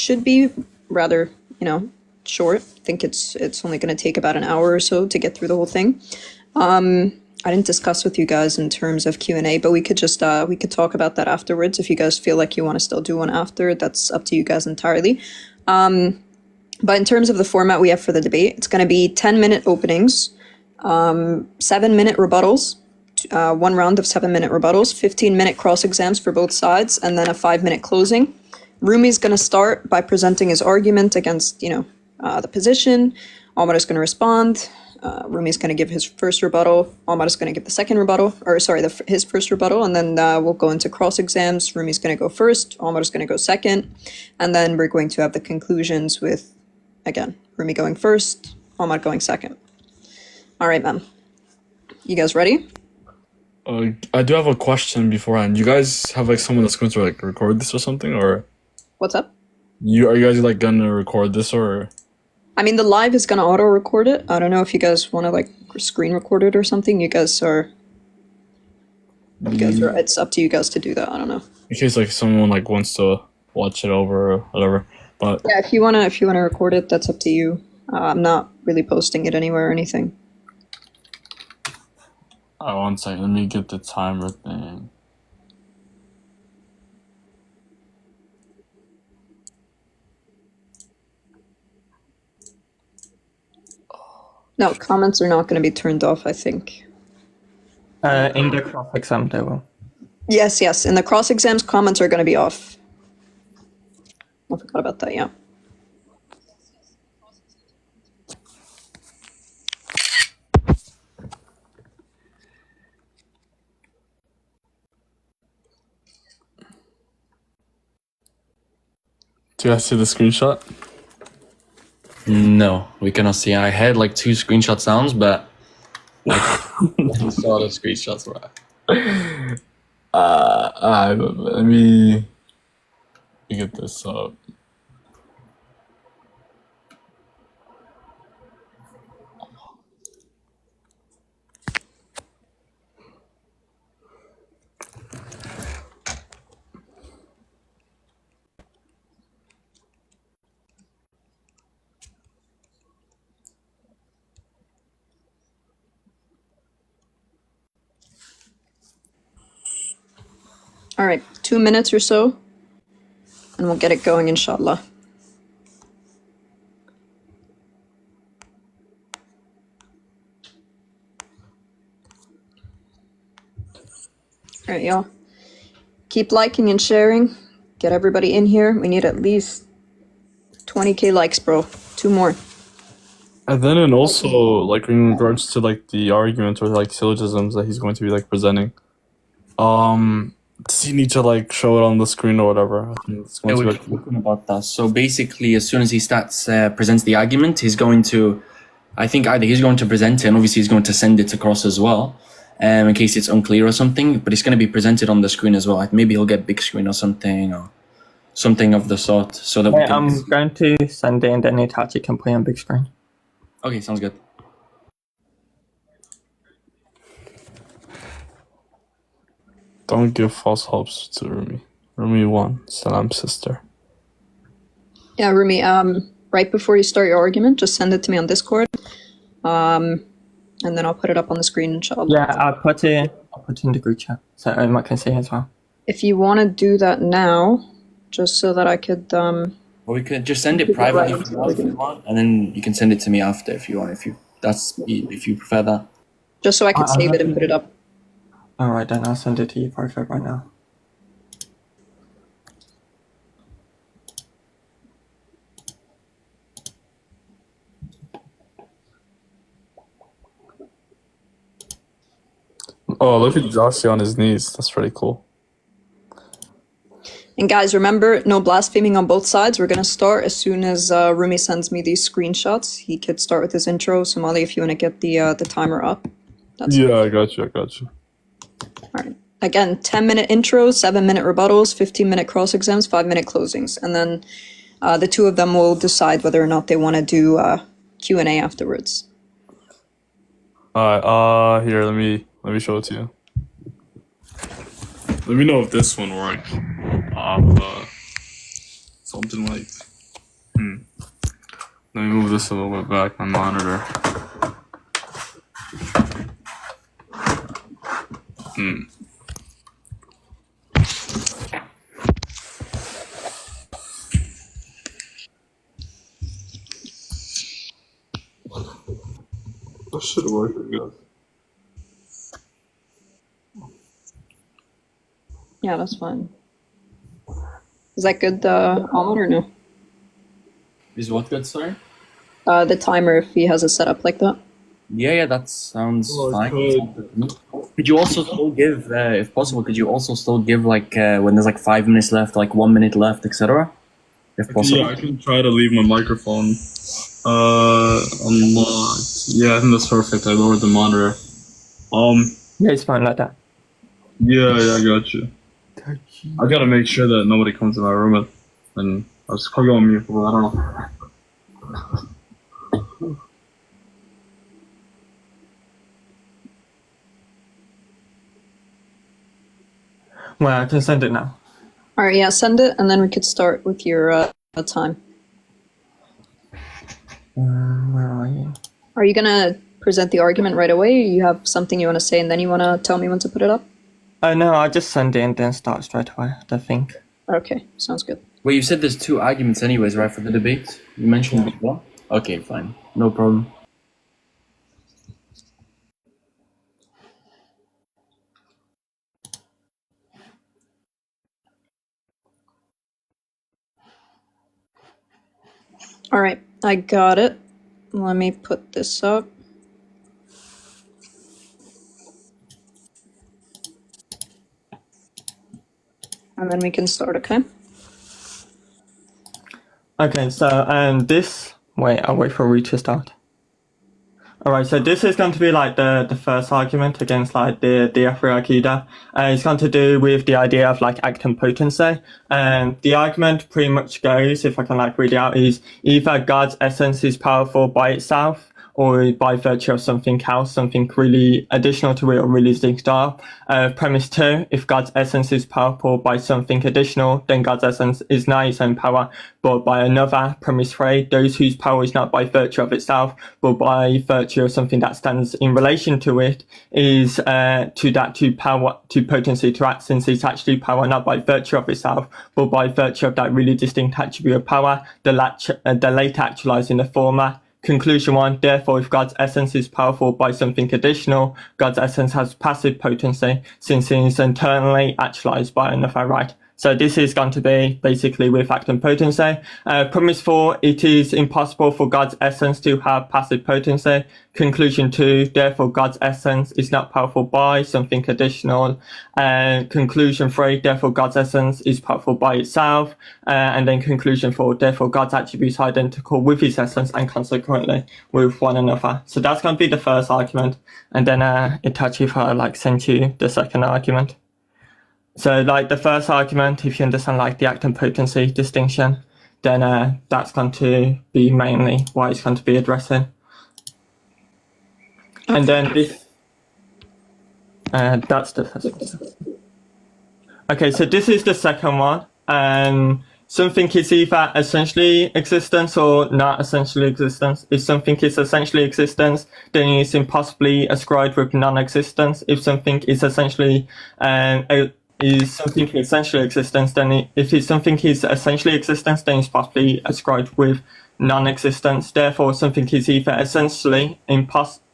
should be rather, short. I think it's only going to take about an hour or so to get through the whole thing. I didn't discuss with you guys in terms of Q&A, but we could just we could talk about that afterwards. If you guys feel like you want to still do one after, that's up to you guys entirely. But in terms of the format we have for the debate, it's going to be 10-minute openings, 7-minute rebuttals, one round of 7-minute rebuttals, 15-minute cross exams for both sides, and then a 5-minute closing. Rumi's going to start by presenting his argument against, the position. Omar is going to respond. Rumi's going to give his first rebuttal. Omar is going to give the second rebuttal, his first rebuttal, and then we'll go into cross exams. Rumi's going to go first. Omar is going to go second, and then we're going to have the conclusions with, again, Rumi going first, Omar going second. All right, man. You guys ready? I do have a question beforehand. You guys have someone that's going to record this or something, or? What's up? Are you guys gonna record this or? I mean, the live is gonna auto record it. I don't know if you guys want to screen record it or something. You guys are. It's up to you guys to do that. I don't know. In case someone wants to watch it over or whatever, but yeah, if you wanna record it, that's up to you. I'm not really posting it anywhere or anything. One second. Let me get the timer thing. No, comments are not going to be turned off, I think. In the cross exam, they will. Yes. In the cross exams, comments are going to be off. I forgot about that, yeah. Do you guys see the screenshot? No, we cannot see. I had 2 screenshot sounds, but I saw the screenshots. Let me get this up. All right, 2 minutes or so, and we'll get it going, inshallah. All right, y'all. Keep liking and sharing. Get everybody in here. We need at least 20K likes, bro. 2 more. And then also in regards to the argument or syllogisms that he's going to be presenting, does he need to show it on the screen or whatever? I think it's going We're talking about that. So basically, as soon as he presents the argument, he's going to, I think either he's going to present it, and obviously he's going to send it across as well, in case it's unclear or something. But it's going to be presented on the screen as well. Maybe he'll get big screen or something of the sort. So that I'm going to send it, and then Itachi can play on big screen. Okay, sounds good. Don't give false hopes to Rumi. Rumi won. Salam, sister. Yeah, Rumi, right before you start your argument, just send it to me on Discord. And then I'll put it up on the screen, inshallah. Yeah, I'll put it in the group chat, so Omar can see it as well. If you want to do that now, just so that I could... Well, we could just send it privately if you want, and then you can send it to me after if you want, if you prefer that. Just so I could save it and put it up. Alright, then I'll send it to you private right now. Oh, look at Joshy on his knees. That's pretty cool. And guys, remember, no blaspheming on both sides. We're going to start as soon as Rumi sends me these screenshots. He could start with his intro. Somali, if you want to get the timer up. Yeah, I got you. All right. Again, 10-minute intros, 7-minute rebuttals, 15-minute cross exams, 5-minute closings. And then the two of them will decide whether or not they want to do Q&A afterwards. Alright, here, let me show it to you. Let me know if this one works. Something like Let me move this a little bit back, my monitor. That should work, I guess. Yeah, that's fine. Is that good, Omar, or no? Is what good, sorry? The timer, if he has it set up like that. Yeah, that sounds fine. Good. Could you also still give, if possible, could you also still give like when there's like 5 minutes left, like 1 minute left, etc. If possible. Yeah, I can try to leave my microphone unlocked. Yeah, I think that's perfect. I lowered the monitor. Yeah, it's fine like that. Yeah, I got you. I gotta make sure that nobody comes in my room and I'll just go on mute for I don't know. Well, I can send it now. All right, yeah, send it, and then we could start with your time. Where are you? Are you gonna present the argument right away, or you have something you want to say, and then you want to tell me when to put it up? Oh no, I'll just send it and then start straight away, I think. Okay, sounds good. Well, you said there's 2 arguments anyways, right, for the debate? You mentioned before? Okay, fine. No problem. All right, I got it. Let me put this up. And then we can start, okay? Okay, so wait, I'll wait for Rui to start. Alright, so this is going to be like the first argument against like the Athari Aqeedah. It's going to do with the idea of like act and potency. And the argument pretty much goes, if I can like read it out, is either God's essence is powerful by itself, or by virtue of something else, something really additional to it or really distinct off. Premise 2, if God's essence is powerful by something additional, then God's essence is not its own power, but by another. Premise 3, those whose power is not by virtue of itself, but by virtue of something that stands in relation to it, is to power, to potency, to act, since it's actually power not by virtue of itself, but by virtue of that really distinct attribute of power, the later actualizing the former. Conclusion 1, therefore, if God's essence is powerful by something additional, God's essence has passive potency, since it is internally actualized by another, right? So this is going to be basically with act and potency. Premise 4, it is impossible for God's essence to have passive potency. Conclusion 2, therefore God's essence is not powerful by something additional. Conclusion 3, therefore God's essence is powerful by itself. And then conclusion 4, therefore God's attributes are identical with his essence and consequently with one another. So that's going to be the first argument. And then Itachi like sent you the second argument. So like the first argument, if you understand like the act and potency distinction, then that's going to be mainly what it's going to be addressing. And then this, that's the first one. Okay, so this is the second one. Something is either essentially existence or not essentially existence. If something is essentially existence, then it's impossibly ascribed with non-existence. If something is essentially existence, then if something is essentially existence, then it's possibly ascribed with non-existence. Therefore, something is either essentially impossibly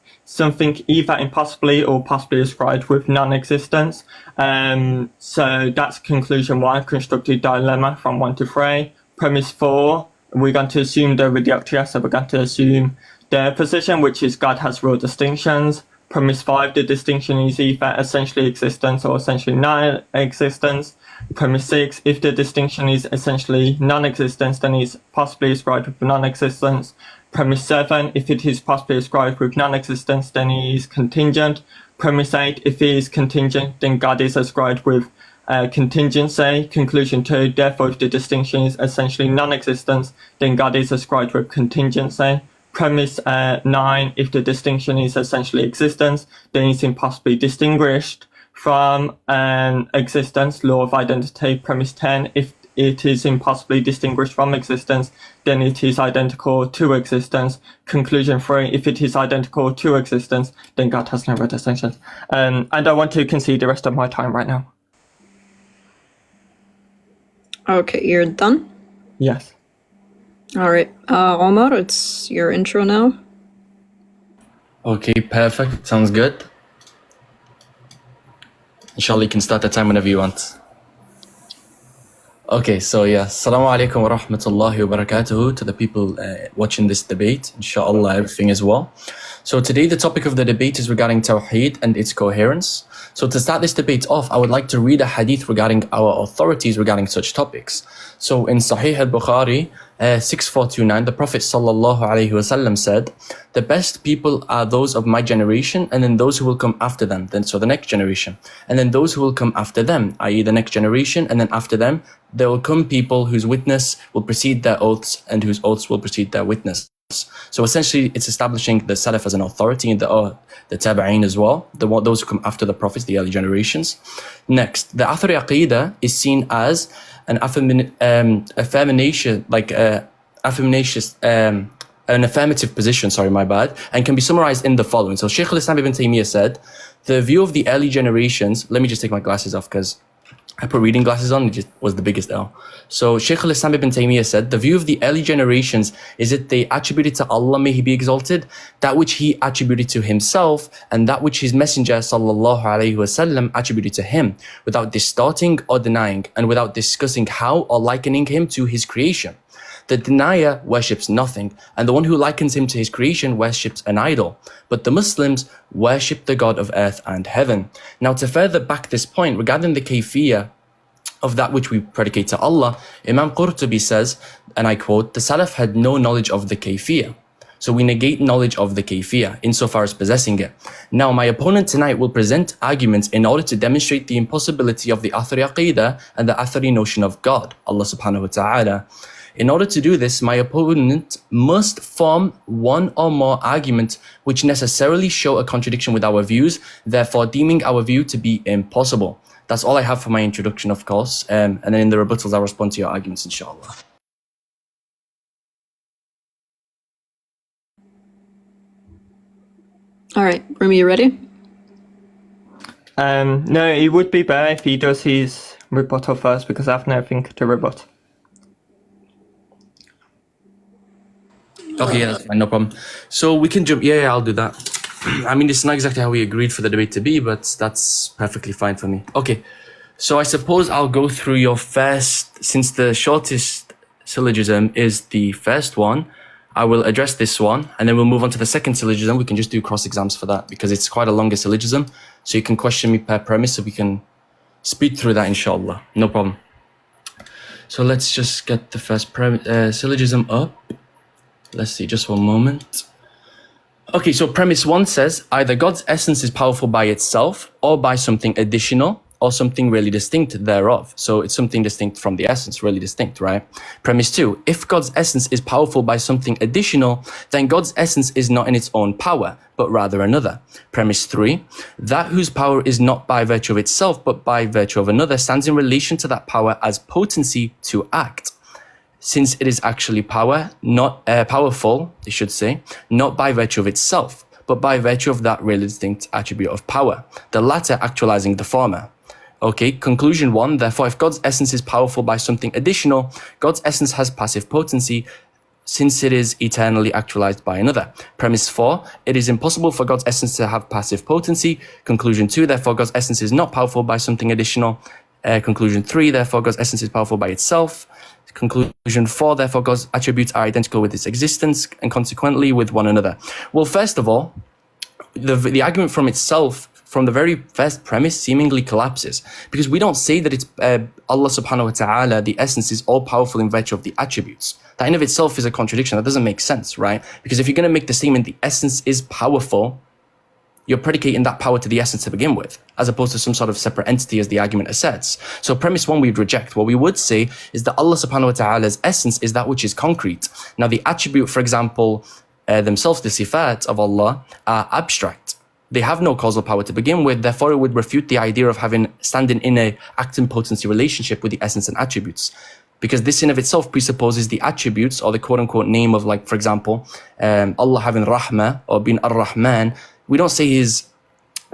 or possibly ascribed with non-existence. So that's conclusion 1, constructive dilemma from 1 to 3. Premise 4, we're going to assume the reductio, so we're going to assume the position, which is God has real distinctions. Premise 5, the distinction is either essentially existence or essentially non-existence. Premise 6, if the distinction is essentially non-existence, then it's possibly ascribed with non-existence. Premise 7, if it is possibly ascribed with non-existence, then it is contingent. Premise 8, if it is contingent, then God is ascribed with contingency. Conclusion 2, therefore, if the distinction is essentially non-existence, then God is ascribed with contingency. Premise 9, if the distinction is essentially existence, then it's impossibly distinguished from existence, law of identity. Premise 10, if it is impossibly distinguished from existence, then it is identical to existence. Conclusion 3, if it is identical to existence, then God has no distinctions. And I want to concede the rest of my time right now. Okay, you're done? Yes. All right. Omar, it's your intro now. Okay, perfect. Sounds good. Inshallah, you can start the time whenever you want. Okay, so yeah, Assalamu alaikum wa rahmatullahi wa barakatuhu to the people watching this debate. Inshallah, everything is well. So today the topic of the debate is regarding Tawheed and its coherence. So to start this debate off, I would like to read a hadith regarding our authorities regarding such topics. So in Sahih al-Bukhari 6429, the Prophet sallallahu alaihi wasallam said, "The best people are those of my generation, and then those who will come after them." Then so the next generation, and then those who will come after them, i.e. the next generation, and then after them, there will come people whose witness will precede their oaths, and whose oaths will precede their witness. So essentially, it's establishing the Salaf as an authority in the Tabi'een as well, those who come after the Prophets, the early generations. Next, the Athari Aqeedah is seen as an affirmative position, and can be summarized in the following. So Shaykh al-Islam ibn Taymiyyah said, the view of the early generations, let me just take my glasses off because I put reading glasses on, it just was the biggest L. So Shaykh al-Islam ibn Taymiyyah said, the view of the early generations is that they attributed to Allah, may He be exalted, that which He attributed to Himself, and that which His Messenger sallallahu alaihi wasallam attributed to Him, without distorting or denying, and without discussing how or likening Him to His creation. The denier worships nothing, and the one who likens him to his creation worships an idol. But the Muslims worship the God of earth and heaven. Now, to further back this point regarding the kayfiyah of that which we predicate to Allah, Imam Qurtubi says, and I quote, "The Salaf had no knowledge of the kayfiyah." So we negate knowledge of the kayfiyah insofar as possessing it. Now, my opponent tonight will present arguments in order to demonstrate the impossibility of the Athari Aqeedah and the Athari notion of God, Allah subhanahu wa ta'ala. In order to do this, my opponent must form one or more arguments which necessarily show a contradiction with our views, therefore deeming our view to be impossible. That's all I have for my introduction, of course, and then in the rebuttals I'll respond to your arguments, inshallah. All right, Rumi, you ready? No, it would be better if he does his rebuttal first because I have nothing to rebut. Okay, yeah, that's fine, no problem. So we can jump, yeah, I'll do that. I mean, it's not exactly how we agreed for the debate to be, but that's perfectly fine for me. Okay, so I suppose I'll go through your first, since the shortest syllogism is the first one, I will address this one, and then we'll move on to the second syllogism. We can just do cross-exams for that, because it's quite a longer syllogism, so you can question me per premise, so we can speed through that, inshallah. No problem. So let's just get the first syllogism up. Let's see, just one moment. Okay, so premise 1 says, either God's essence is powerful by itself or by something additional or something really distinct thereof. So it's something distinct from the essence, really distinct, right? Premise 2, if God's essence is powerful by something additional, then God's essence is not in its own power, but rather another. Premise 3, that whose power is not by virtue of itself, but by virtue of another, stands in relation to that power as potency to act. Since it is actually powerful, I should say, not by virtue of itself, but by virtue of that really distinct attribute of power, the latter actualizing the former. Okay, conclusion 1, therefore, if God's essence is powerful by something additional, God's essence has passive potency, since it is eternally actualized by another. Premise 4, it is impossible for God's essence to have passive potency. Conclusion 2, therefore, God's essence is not powerful by something additional. Conclusion 3, therefore, God's essence is powerful by itself. Conclusion 4, therefore, God's attributes are identical with its existence and consequently with one another. Well, first of all, the argument from itself, from the very first premise, seemingly collapses because we don't say that it's Allah subhanahu wa ta'ala, the essence is all powerful in virtue of the attributes. That in of itself is a contradiction. That doesn't make sense, right? Because if you're going to make the statement, the essence is powerful, you're predicating that power to the essence to begin with, as opposed to some sort of separate entity as the argument asserts. So premise 1 we'd reject. What we would say is that Allah subhanahu wa ta'ala's essence is that which is concrete. Now the attribute, for example, themselves, the sifat of Allah, are abstract. They have no causal power to begin with, therefore it would refute the idea of standing in a act and potency relationship with the essence and attributes. because this in of itself presupposes the attributes or the quote-unquote name of, like, for example, Allah having rahmah or being ar-Rahman. We don't say He's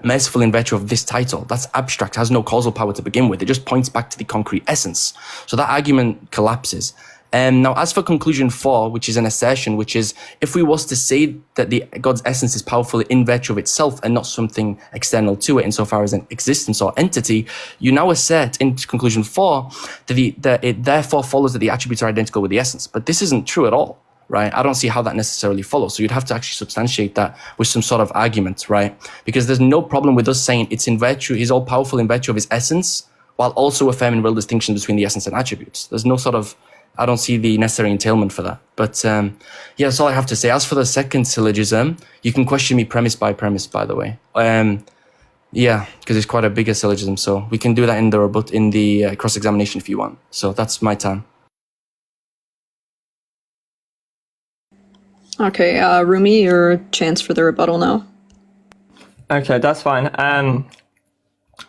merciful in virtue of this title. That's abstract, has no causal power to begin with. It just points back to the concrete essence. So that argument collapses. Now, as for conclusion 4, which is an assertion, which is if we was to say that the God's essence is powerful in virtue of itself and not something external to it insofar as an existence or entity, you now assert in conclusion 4 that it therefore follows that the attributes are identical with the essence. But this isn't true at all, right? I don't see how that necessarily follows. So you'd have to actually substantiate that with some sort of argument, right? Because there's no problem with us saying it's in virtue, He's all powerful in virtue of His essence, while also affirming real distinction between the essence and attributes. There's no sort of, I don't see the necessary entailment for that. But yeah, that's all I have to say. As for the second syllogism, you can question me premise by premise, by the way. Yeah, because it's quite a bigger syllogism. So we can do that in the cross-examination if you want. So that's my time. Okay, Rumi, your chance for the rebuttal now. Okay, that's fine.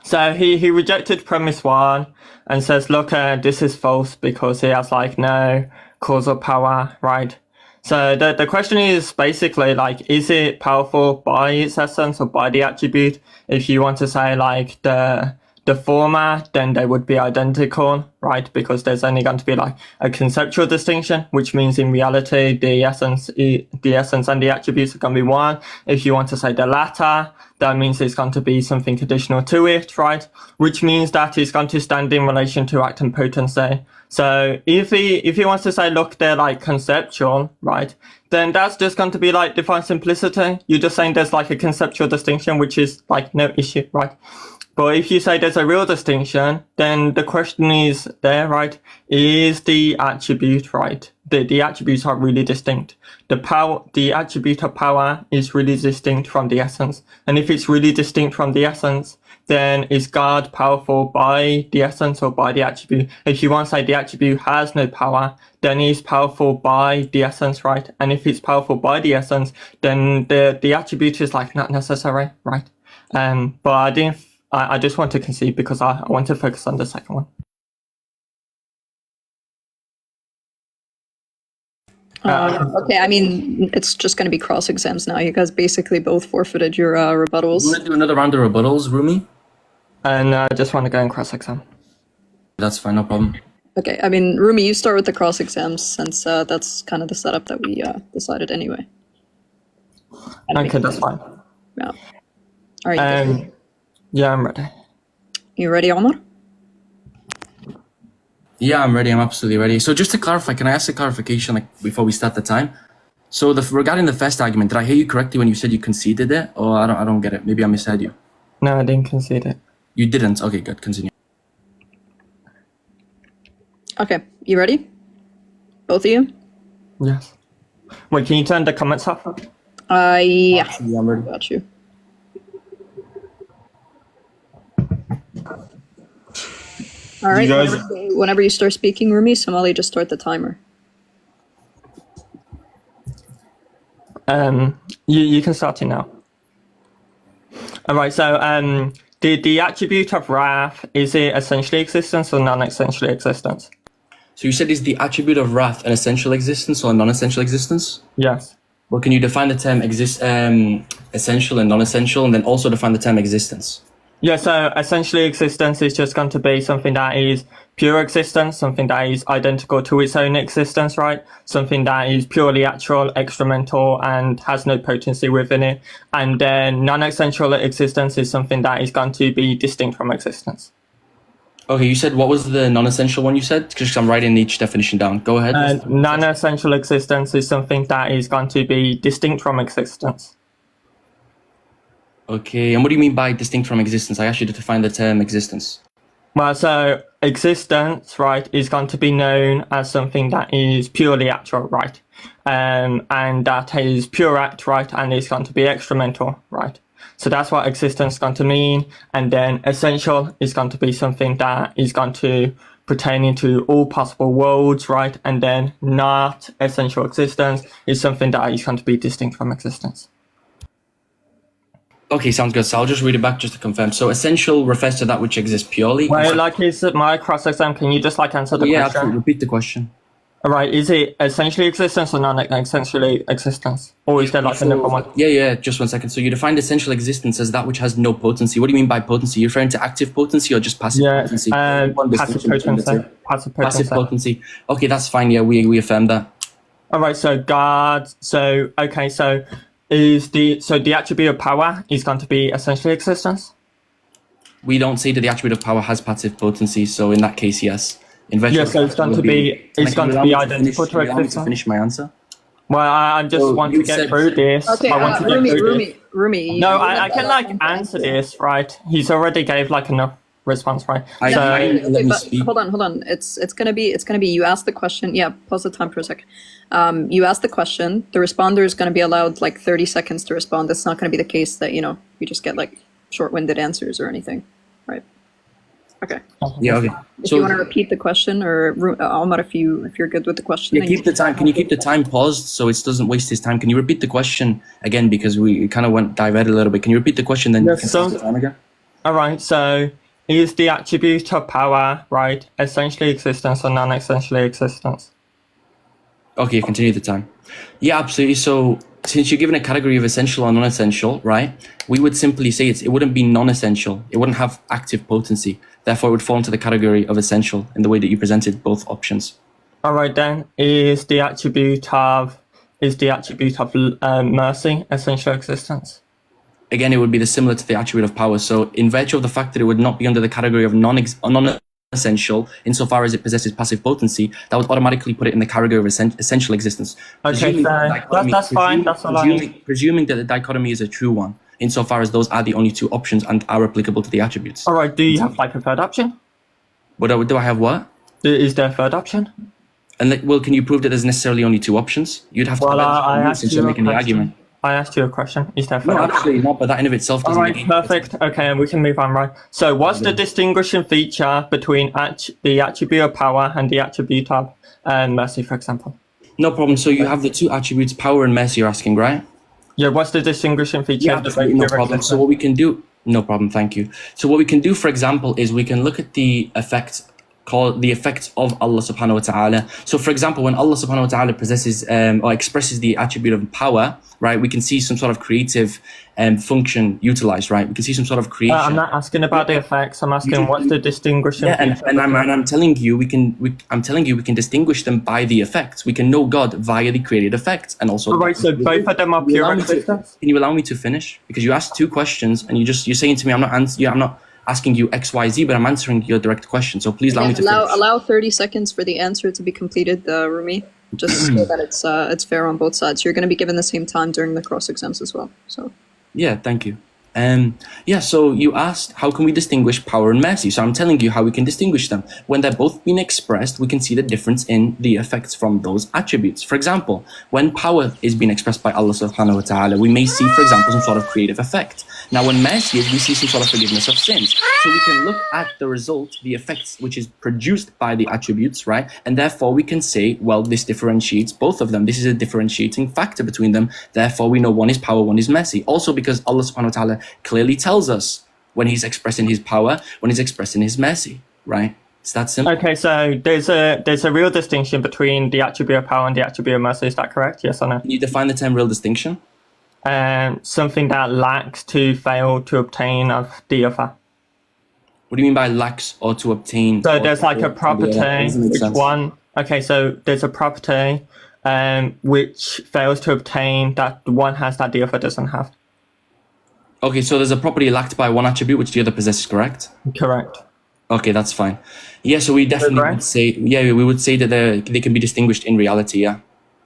So he rejected premise 1 and says, look, this is false because he has like no causal power, right? So the question is basically like, is it powerful by its essence or by the attribute? If you want to say like the former, then they would be identical, right? Because there's only going to be like a conceptual distinction, which means in reality the essence and the attributes are going to be one. If you want to say the latter, that means it's going to be something additional to it, right? Which means that it's going to stand in relation to act and potency. So if he wants to say, look, they're like conceptual, right? Then that's just going to be like divine simplicity. You're just saying there's like a conceptual distinction, which is like no issue, right? But if you say there's a real distinction, then the question is there, right? Is the attribute, right? The attributes are really distinct. The attribute of power is really distinct from the essence. And if it's really distinct from the essence, then is God powerful by the essence or by the attribute? If you want to say the attribute has no power, then he's powerful by the essence, right? And if it's powerful by the essence, then the attribute is like not necessary, right? But I just want to concede because I want to focus on the second one. Okay, I mean, it's just going to be cross-exams now. You guys basically both forfeited your rebuttals. You want to do another round of rebuttals, Rumi? And I just want to go in cross-exam. That's fine, no problem. Okay, I mean, Rumi, you start with the cross-exams since that's kind of the setup that we decided anyway. Okay, that's fine. Yeah. All right. Yeah, I'm ready. You ready, Omar? Yeah, I'm ready. I'm absolutely ready. So just to clarify, can I ask a clarification like before we start the time? So regarding the first argument, did I hear you correctly when you said you conceded it? Or I don't get it. Maybe I misheard you. No, I didn't concede it. You didn't? Okay, good. Continue. Okay, you ready? Both of you? Yes. Wait, can you turn the comments off? Yeah. Yeah, I'm ready. Got you. All right, You guys- whenever you start speaking, Rumi, Somali, just start the timer. You can start it now. All right, so the attribute of wrath, is it essentially existence or non-essentially existence? So you said is the attribute of wrath an essential existence or a non-essential existence? Yes. Well, can you define the term essential and non-essential, and then also define the term existence? Yeah, so essentially existence is just going to be something that is pure existence, something that is identical to its own existence, right? Something that is purely actual, extramental, and has no potency within it. And then non-essential existence is something that is going to be distinct from existence. Okay, you said, what was the non-essential one you said? Because I'm writing each definition down. Go ahead. Non-essential existence is something that is going to be distinct from existence. Okay, and what do you mean by distinct from existence? I asked you to define the term existence. Well, so existence, right, is going to be known as something that is purely actual, right? And that is pure act, right? And it's going to be extramental, right? So that's what existence is going to mean. And then essential is going to be something that is going to pertain into all possible worlds, right? And then not essential existence is something that is going to be distinct from existence. Okay, sounds good. So I'll just read it back just to confirm. So essential refers to that which exists purely. Well, like, is it my cross-exam? Can you just, like, answer the Yeah, question? absolutely. Repeat the question. All right, is it essentially existence or non-essentially existence? Or is there, like, a different one? Yeah, just 1 second. So you defined essential existence as that which has no potency. What do you mean by potency? You're referring to active potency or just passive Yeah, potency? passive potency. Passive potency. Okay, that's fine. Yeah, we affirm that. All right, so God. So okay, so the attribute of power is going to be essentially existence. We don't say that the attribute of power has passive potency. So in that case, yes. In virtual Yeah, so it's going to be identical to existence. Finish my answer. Well, I just So want you to get said- through this. Okay, I want to get through this. Rumi. No, I can like answer this, right? He's already gave like enough response, right? I- So Let me but speak. hold on. It's gonna be you ask the question. Yeah, pause the time for a second. You ask the question. The responder is gonna be allowed like 30 seconds to respond. It's not gonna be the case that you just get like short-winded answers or anything, right? Okay. Yeah, okay. If you want to repeat the question, or Omar, if you're good with the question, Yeah, then keep the time. Can you keep the time paused so it doesn't waste his time? Can you repeat the question again because we kind of went diverted a little bit? Can you repeat the question then? Yeah, you can start the time again. all right, so is the attribute of power, right, essentially existence or non-essentially existence? Okay, continue the time. Yeah, absolutely. So since you're given a category of essential or non-essential, right, we would simply say it wouldn't be non-essential. It wouldn't have active potency. Therefore, it would fall into the category of essential in the way that you presented both options. All right, then is the attribute of mercy essential existence? Again, it would be similar to the attribute of power. So in virtue of the fact that it would not be under the category of non-essential, insofar as it possesses passive potency, that would automatically put it in the category of essential existence. Okay, that's fine. That's all I need. Presuming that the dichotomy is a true one, insofar as those are the only two options and are applicable to the attributes. All right, do you have like a third option? Do I have what? Is there a third option? And well, can you prove that there's necessarily only two options? You'd have to. Well, I asked since you you're a making the question. argument. I asked you a question. Is there a third No, option? absolutely not. But that in of itself All doesn't. right, perfect. Okay, and we can move on, right? So what's the distinguishing feature between the attribute of power and the attribute of mercy, for example? No problem. So you have the two attributes, power and mercy. You're asking, right? Yeah, what's the distinguishing feature? Yeah, absolutely, no problem. So what we can do, no problem, thank you. So what we can do, for example, is we can look at the effect called the effect of Allah subhanahu wa ta'ala. So for example, when Allah subhanahu wa ta'ala possesses or expresses the attribute of power, right, we can see some sort of creative function utilized, right? We can see some sort of creation. I'm not asking about the effects. I'm asking what's the distinguishing feature. And I'm telling you, we can distinguish them by the effects. We can know God via the created effects, and also. All right, so both of them are pure existence. Can you allow me to finish? Because you asked two questions, and you're saying to me, I'm not asking you X, Y, Z, but I'm answering your direct question. So please allow me to finish. Allow 30 seconds for the answer to be completed, Rumi, just so that it's fair on both sides. You're going to be given the same time during the cross exams as well. So. Yeah, thank you. So you asked, how can we distinguish power and mercy? So I'm telling you how we can distinguish them. When they're both being expressed, we can see the difference in the effects from those attributes. For example, when power is being expressed by Allah subhanahu wa ta'ala, we may see, for example, some sort of creative effect. Now, when mercy is, we see some sort of forgiveness of sins. So we can look at the result, the effects, which is produced by the attributes, right? And therefore, we can say, well, this differentiates both of them. This is a differentiating factor between them. Therefore, we know one is power, one is mercy. Also, because Allah subhanahu wa ta'ala clearly tells us when he's expressing his power, when he's expressing his mercy, right? It's that simple. Okay, so there's a real distinction between the attribute of power and the attribute of mercy. Is that correct? Yes or no? Can you define the term real distinction? Something that lacks to fail to obtain of the other. What do you mean by lacks or to obtain? So there's like a property, which sense. one? Okay, so there's a property which fails to obtain that one has that the other doesn't have. Okay, so there's a property lacked by one attribute which the other possesses, correct? Correct. Okay, that's fine. Yeah, so we definitely would say, we would say that they can be distinguished in reality, yeah.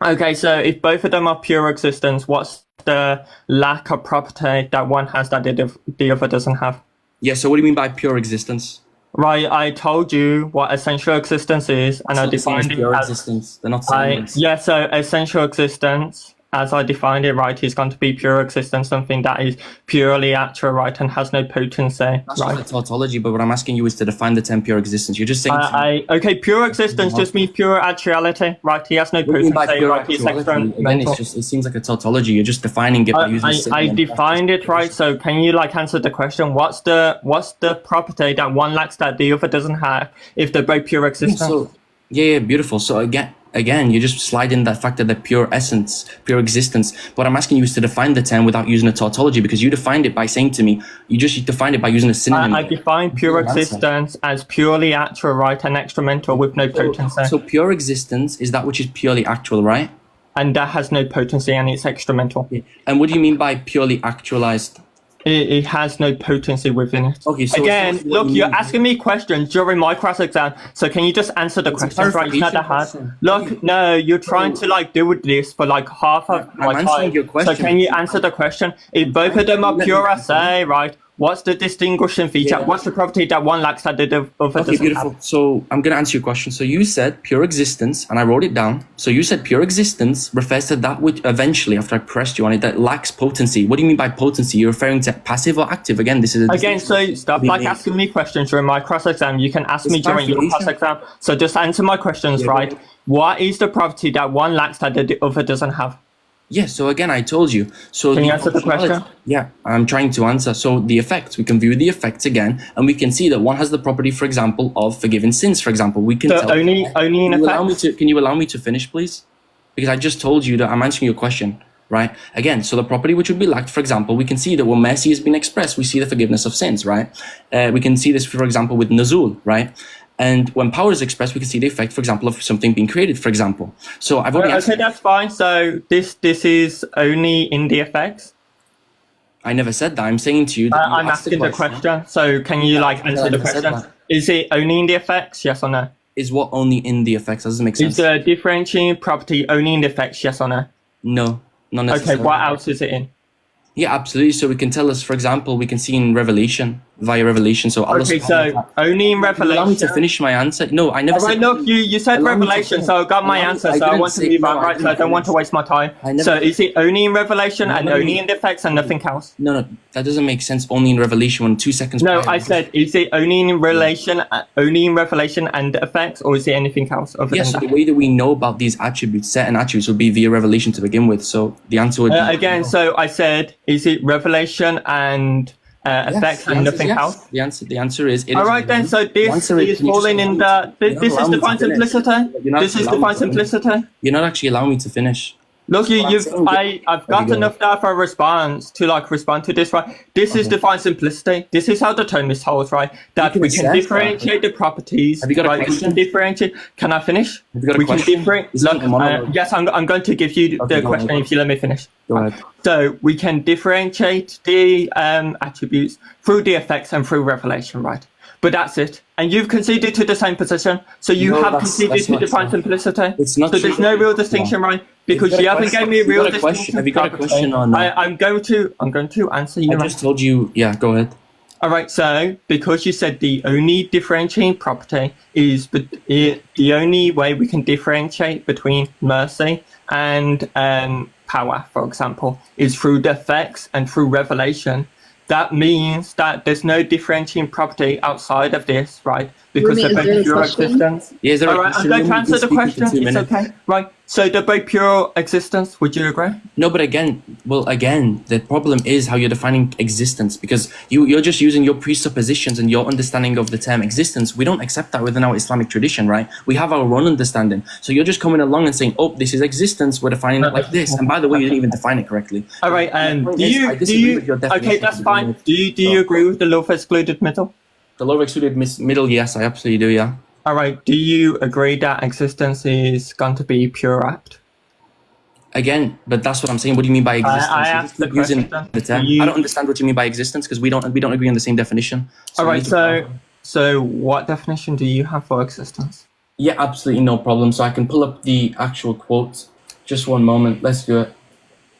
Okay, so if both of them are pure existence, what's the lack of property that one has that the other doesn't have? Yeah, so what do you mean by pure existence? Right, I told you what essential existence is, and I defined it pure as existence. They're not synonyms. yeah. So essential existence as I defined it, right, is going to be pure existence, something that is purely actual, right, and has no potency, That's right? just a tautology, but what I'm asking you is to define the term pure existence. You're just saying... Okay, pure existence just means pure actuality, right? He has no What do you mean by potency, pure right? He's actuality? Again, experimental. it seems like a tautology. You're just defining it by using... I defined it, right? So can you like answer the question? What's the property that one lacks that the other doesn't have if they're both pure existence? So, yeah, beautiful. So again, you just slide in that fact of the pure essence, pure existence. What I'm asking you is to define the term without using a tautology, because you defined it by saying to me, you just defined it by using a synonym. I define pure existence as purely actual, right, and experimental with no potency. So pure existence is that which is purely actual, right? And that has no potency and it's experimental. And what do you mean by purely actualized? It has no potency within it. Okay, so again, look, you're asking me questions during my cross exam, so can you just answer the questions, right? It's not that hard. Look, no, you're trying to like do with this for like half of my time. Your question. So can you answer the question? If both of them are pure essay, right? What's the distinguishing feature? Yeah. What's the property that one lacks that the other doesn't beautiful. have? So I'm going to answer your question. So you said pure existence, and I wrote it down. So you said pure existence refers to that which eventually, after I pressed you on it, that lacks potency. What do you mean by potency? You're referring to passive or active? Again, this is so stop like asking me questions during my cross exam. You can ask me during your cross exam. So just answer my questions, right? What is the property that one lacks that the other doesn't have? Yeah, so again, I told you. So can you answer the question? Yeah, I'm trying to answer. So the effects, we can view the effects again, and we can see that one has the property, for example, of forgiving sins, for example. We can tell. Only in effect. Can you allow me to finish, please? Because I just told you that I'm answering your question, right? Again, so the property which would be lacked, for example, we can see that when mercy has been expressed, we see the forgiveness of sins, right? We can see this, for example, with Nuzul, right? And when power is expressed, we can see the effect, for example, of something being created, for example. So I've already okay, that's fine. So this is only in the effects? I never said that. I'm saying to you that I'm asking the question. So can you like answer the question? Is it only in the effects? Yes or no? Is what only in the effects? Doesn't make sense. Is the differentiating property only in the effects? Yes or no? No, not necessarily. Okay, what else is it in? Yeah, absolutely. So we can tell us, for example, we can see in Revelation, via Revelation. So Allah only in Revelation. Allow me to finish my answer. No, I never said. Look, you said Revelation, so I got my answer. So I want to move on, right? So I don't want to waste my time. So is it only in Revelation and only in the effects and nothing else? No, that doesn't make sense. Only in Revelation. 2 seconds. No, I said, is it only in Revelation and the effects, or is it anything else other than so that? The way that we know about these attributes, certain attributes, would be via Revelation to begin with. So the answer would be again. So I said, is it Revelation and effects and nothing else? The answer is. All right then. So this is falling in the. This is divine simplicity. This is divine simplicity. You're not actually allowing me to finish. Look, I've got enough there for a response to respond to this, right? This is divine simplicity. This is how the Thomist holds, right? That we can differentiate the properties. Have you got a question? We can differentiate. Can I finish? Have you got a question? Look, yes, I'm going to give you the question if you let me finish. Go ahead. So we can differentiate the attributes through the effects and through revelation, right? But that's it. And you've conceded to the same position. So you have conceded to divine simplicity. It's not so there's no real distinction, right? Because you haven't given me a real distinction. Have you got a question on that? I'm going to answer you. I just told you. Yeah, go ahead. All right. So because you said the only differentiating property is the only way we can differentiate between mercy and power, for example, is through the effects and through revelation. That means that there's no differentiating property outside of this, right? Because they're both pure existence. Yeah, all right, I'm going to answer the question. It's okay, right? So they're both pure existence. Would you agree? No, but again, the problem is how you're defining existence, because you're just using your presuppositions and your understanding of the term existence. We don't accept that within our Islamic tradition, right? We have our own understanding. So you're just coming along and saying, "Oh, this is existence. We're defining it like this." And by the way, you didn't even define it correctly. All right. Do you? Okay, that's fine. Do you agree with the law of excluded middle? The law of excluded middle, yes, I absolutely do, yeah. All right. Do you agree that existence is going to be pure act? Again, but that's what I'm saying. What do you mean by existence? I asked the question. The term. I don't understand what you mean by existence, because we don't agree on the same definition. So all right. So what definition do you have for existence? Yeah, absolutely no problem. So I can pull up the actual quote. Just one moment. Let's do it.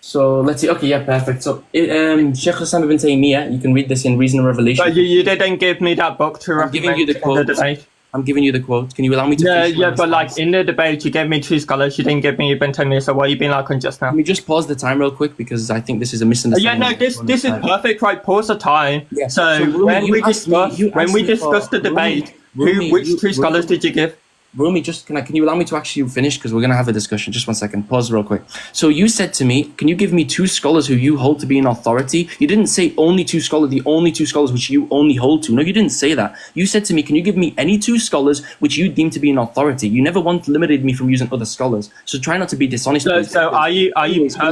So let's see. Okay, yeah, perfect. So Sheikh Hassan ibn Taymiyyah, you can read this in Reason and Revelation. But you didn't give me that book to I'm giving you the quote. debate. I'm giving you the quote. Can you allow me to Yeah, finish my yeah, but like response? in the debate, you gave me 2 scholars. You didn't give me even 10 minutes. So what are you being like on just now? Let me just pause the time real quick because I think this is a Yeah, misunderstanding. no, this is perfect, right? Pause the time. Yeah. So Rumi, when you we asked me- discuss you asked me the for- debate, Rumi, which you- 2 scholars did you give? Rumi, can you allow me to actually finish because we're gonna have a discussion. Just one second. Pause real quick. So you said to me, can you give me 2 scholars who you hold to be an authority? You didn't say only 2 scholars, the only 2 scholars which you only hold to. No, you didn't say that. You said to me, can you give me any 2 scholars which you deem to be an authority? You never once limited me from using other scholars. So try not to be dishonest. So are you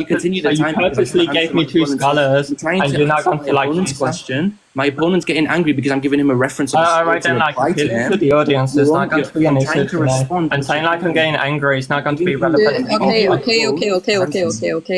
continue the time? purposely gave me 2 scholars and you're not going to like opponent's question. My opponent's getting angry because I'm giving him a reference of a all right, to then, like, reply to appealing him. to the audience is not going to be an I'm issue trying to today. respond. And saying like I'm getting angry is not going to be relevant. Okay.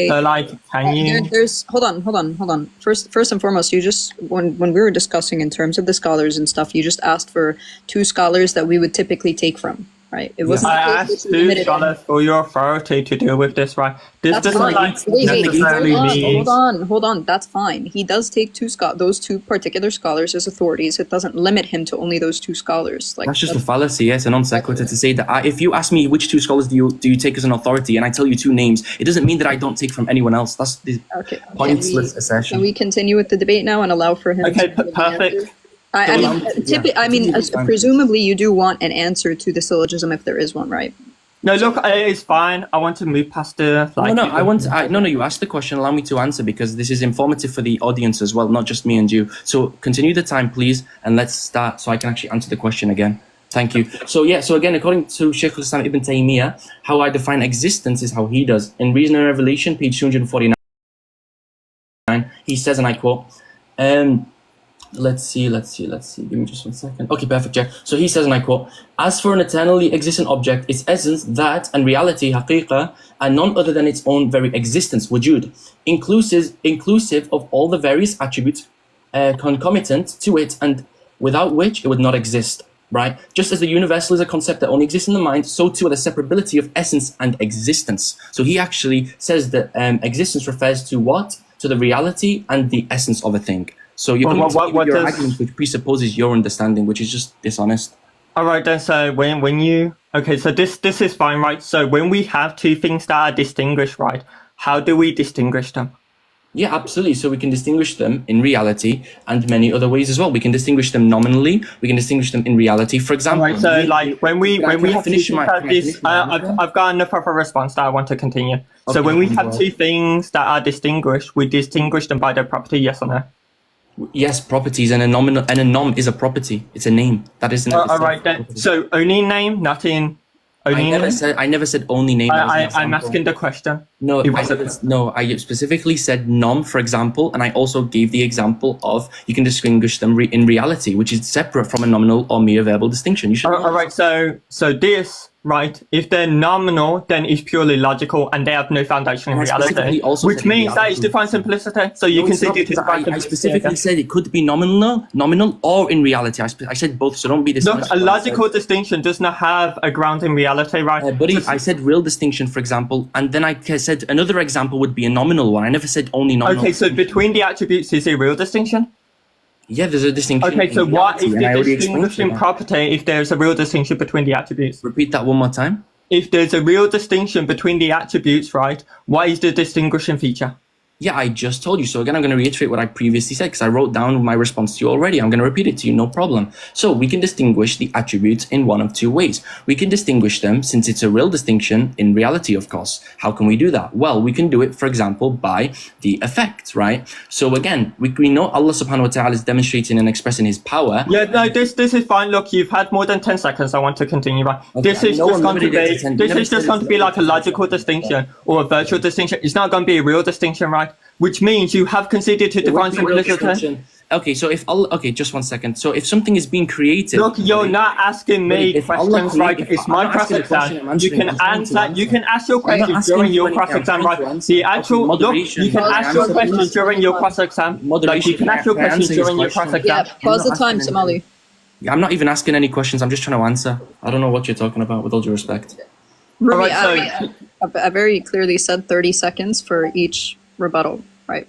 So like, can you? There's hold on. First and foremost, you just when we were discussing in terms of the scholars and stuff, you just asked for 2 scholars that we would typically take from, right? It wasn't. I asked 2 scholars for your authority to deal with this, right? This That's doesn't fine. like Wait, necessarily mean. hold on. That's fine. He does take those 2 particular scholars as authorities. It doesn't limit him to only those 2 scholars. Like That's just a fallacy, yes, a non sequitur to say that if you ask me which 2 scholars do you take as an authority, and I tell you 2 names, it doesn't mean that I don't take from anyone else. That's the okay. pointless assertion. Can we continue with the debate now and allow for him? Okay, to give an perfect. answer? I mean, presumably you do want an answer to the syllogism if there is one, right? No, look, it's fine. I want to move past the like. No, you asked the question, allow me to answer because this is informative for the audience as well, not just me and you. So continue the time, please, and let's start so I can actually answer the question again. Thank you. So again, according to Shaykh al-Islam Ibn Taymiyyah, how I define existence is how he does. In Reason and Revelation, page 249, he says, and I quote, let's see. Give me just one second. Okay, perfect, yeah. So he says, and I quote, as for an eternally existent object, its essence, that, and reality, haqiqah, are none other than its own very existence, wujud, inclusive of all the various attributes concomitant to it, and without which it would not exist, right? Just as the universal is a concept that only exists in the mind, so too are the separability of essence and existence. So he actually says that existence refers to what? To the reality and the essence of a thing. So you're your argument which presupposes your understanding, which is just dishonest. All right, then. So when you so this is fine, right? So when we have 2 things that are distinguished, right? How do we distinguish them? Yeah, absolutely. So we can distinguish them in reality and many other ways as well. We can distinguish them nominally. We can distinguish them in reality. For example, right, so like when we have finish 2 my- things can I this, finish my answer? I've got enough of a response that I want to continue. So Okay, when we go have ahead. 2 things that are distinguished, we distinguish them by their property, yes or no? Yes, properties and a nom is a property. It's a name. That isn't. All right, then. So only name, not in only name. I never said only name. That was an I'm example. asking the question. No, It I wasn't. I specifically said nom, for example, and I also gave the example of you can distinguish them in reality, which is separate from a nominal or mere verbal distinction. You should. All right, so this, right? If they're nominal, then it's purely logical, and they have no foundation in I specifically reality, also which said in means that reality. it's defined simplicity. So you No, can it's see not, it is because defined I simplicity. specifically said it could be nominal or in reality. I said both, so don't be Look, dishonest. a logical distinction does not have a ground in reality, right? Buddy, I said real distinction, for example, and then I said another example would be a nominal one. I never said only nominal. Okay, so between the attributes is a real distinction? Yeah, there's a distinction. Okay, so in what reality, is and I the already explained distinguishing that. property if there's a real distinction between the attributes? Repeat that one more time. If there's a real distinction between the attributes, right, what is the distinguishing feature? Yeah, I just told you. So again, I'm going to reiterate what I previously said because I wrote down my response to you already. I'm going to repeat it to you, no problem. So we can distinguish the attributes in one of 2 ways. We can distinguish them, since it's a real distinction, in reality, of course. How can we do that? Well, we can do it, for example, by the effect, right? So again, we know Allah subhanahu wa ta'ala is demonstrating and expressing his power. Yeah, no, this is fine. Look, you've had more than 10 seconds. I want to continue. Right? Okay, This is no just one going to limited it be to 10. this Never is just said going it's to be like a limited to logical 10. distinction or a virtual distinction. It's not going to be a real distinction, right? Which means you have conceded to It would define be real simplicity. distinction. Okay, so if Allah, okay, just one second. So if something is being created, Look, you're not asking me If Allah questions, right? created- It's I'm my not asking a cross-exam. question, I'm You answering- can I'm trying to answer. You answer. can ask your I'm not questions asking during you your anything, I'm cross-exam, trying to right? answer. The actual Okay, look, moderation. you can Can I ask your answer questions this? during your cross-exam. Like you Moderation, can ask your can I questions answer his during your question? cross-exam. Yeah, pause the not time, asking Somali. I'm not even asking any questions. I'm just trying to answer. I don't know what you're talking about, with all due respect. Rumi, Alright, so- I very clearly said 30 seconds for each rebuttal, right?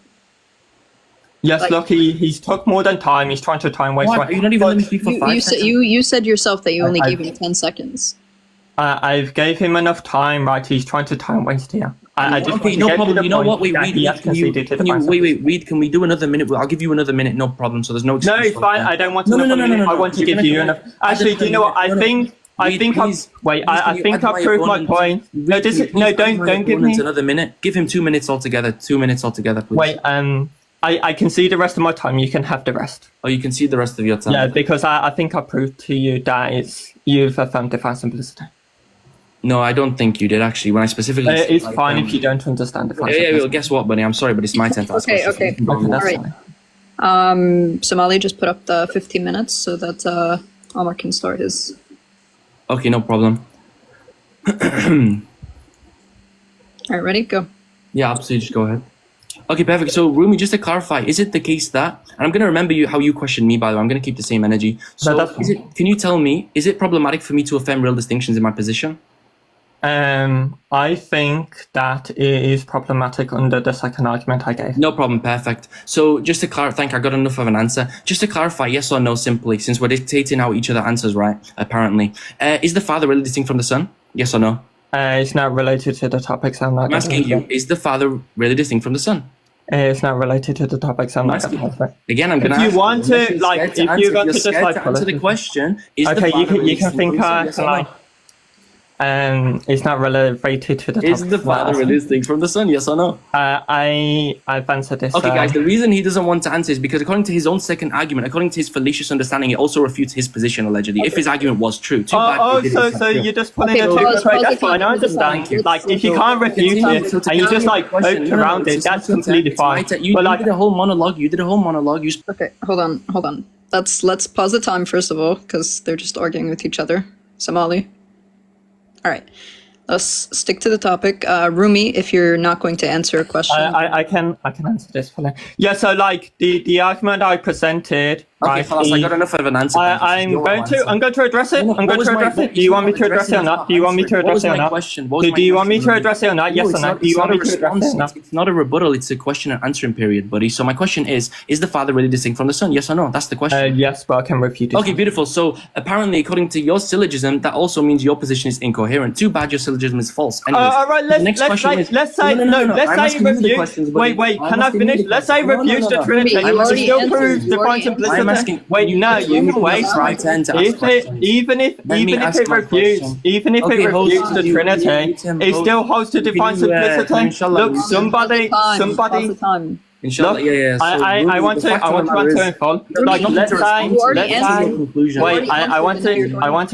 Yes, Like- look, he's took more than time. He's trying to time waste. What? Right? You're not even letting me speak for You, 5 you, seconds. said, you said yourself that you only I- gave him 10 seconds. I've gave him enough time, right? He's trying to time waste here. I just Okay, want to no get to problem. the You know point what? Wait, that Reed, he has can you, conceded to the can you point. wait, Reed, can we do another minute? I'll give you another minute, no problem. So there's no excuse. No, it's for fine. that. I don't want No, another no, no, no, minute. no, no. I want to You're give gonna you come enough. in- Actually, do you know what? I No, no. think Reed, please, wait. please, I can you think add I've my proved my opponent- point. No, Reed, this can is you no. please add my Don't give opponent me. another minute. Give him 2 minutes altogether. 2 minutes altogether, please. Wait. I can see the rest of my time. You can have the rest. Oh, you can see the rest of your time. Yeah, because I think I proved to you that you've affirmed divine simplicity. No, I don't think you did actually. When I specifically, said, It's like, fine if you don't understand divine Yeah, simplicity. well, guess what, buddy? I'm sorry, but it's my turn to ask Okay, questions. okay. Okay, that's Alright. fine. Somali just put up the 15 minutes so that Omar can start his. Okay, no problem. Alright, ready? Go. Yeah, absolutely. Just go ahead. Okay, perfect. So, Rumi, just to clarify, is it the case that, and I'm going to remember how you questioned me, by the way, I'm going to keep the same energy. So, that's fine. can you tell me, is it problematic for me to affirm real distinctions in my position? I think that it is problematic under the second argument I gave. No problem, perfect. So, just to clarify, thank you, I got enough of an answer. Just to clarify, yes or no, simply, since we're dictating how each other answers, right, apparently. Is the Father really distinct from the Son? Yes or no? It's not related to the topics I'm not I'm going asking to you, is the Father really distinct from the Son? It's not related to the topics I'm not going to answer. Again, I'm going to If you ask want unless to, you're like, scared to if answer- you're going to you're just, scared like, to answer the politics- question, is the Okay, Father you can really think distinct from the Son? Yes or no? it's not related to the topics. Is the Father really distinct from the Son? Yes or no? I've answered this. Okay, guys, the reason he doesn't want to answer is because according to his own second argument, according to his fallacious understanding, it also refutes his position, allegedly, if his argument was true. Too bad he did it. So you're just putting Okay, it pause, to pause That's the fine, I time. understand. Let's- Like, if you so- can't refute Continue. it, So to and you answer just, your like, question- poked no, no, around it's it, that's not your turn, completely it's my fine. turn. You But, like, did a whole monologue. You did a whole monologue. Okay, hold on. Let's pause the time first of all, because they're just arguing with each other. Somali. Alright. Let's stick to the topic. Rumi, if you're not going to answer a question. I can answer this for now. Yeah, so like the argument I presented. Okay, right, Khalas, I got enough of an answer. I'm going to address it. I'm going to address it. Do you want me to address it or not? Do you want me to address it or not? Do you want me to address it or not? Yes or no? Do you want me to address it or not? It's not a rebuttal. It's a question and answering period, buddy. So my question is the Father really distinct from the Son? Yes or no? That's the question. Yes, but I can refute it. Okay, beautiful. So apparently, according to your syllogism, that also means your position is incoherent. Too bad your syllogism is false. Anyways, All right, let's say I'm it asking you the refutes. questions, buddy. Wait, I'm can I asking you finish? the Let's say it questions. refutes the No. Trinity. You It already still answered. proves You divine already simplicity. I'm asking- Wait, no, you can wait, It's my right? turn to ask Even questions. if Let me it ask my refutes, question. even if Okay, it host, refutes the you- Trinity, you- it still holds to divine Can you, simplicity. inshallah, Look, you- somebody. Pause the time. Inshallah, Look, yeah. So I Rumi, want the to fact of the answer matter in full. is- Like, Nothing let's to say, respond You already to. answered. Your conclusion. wait, I want to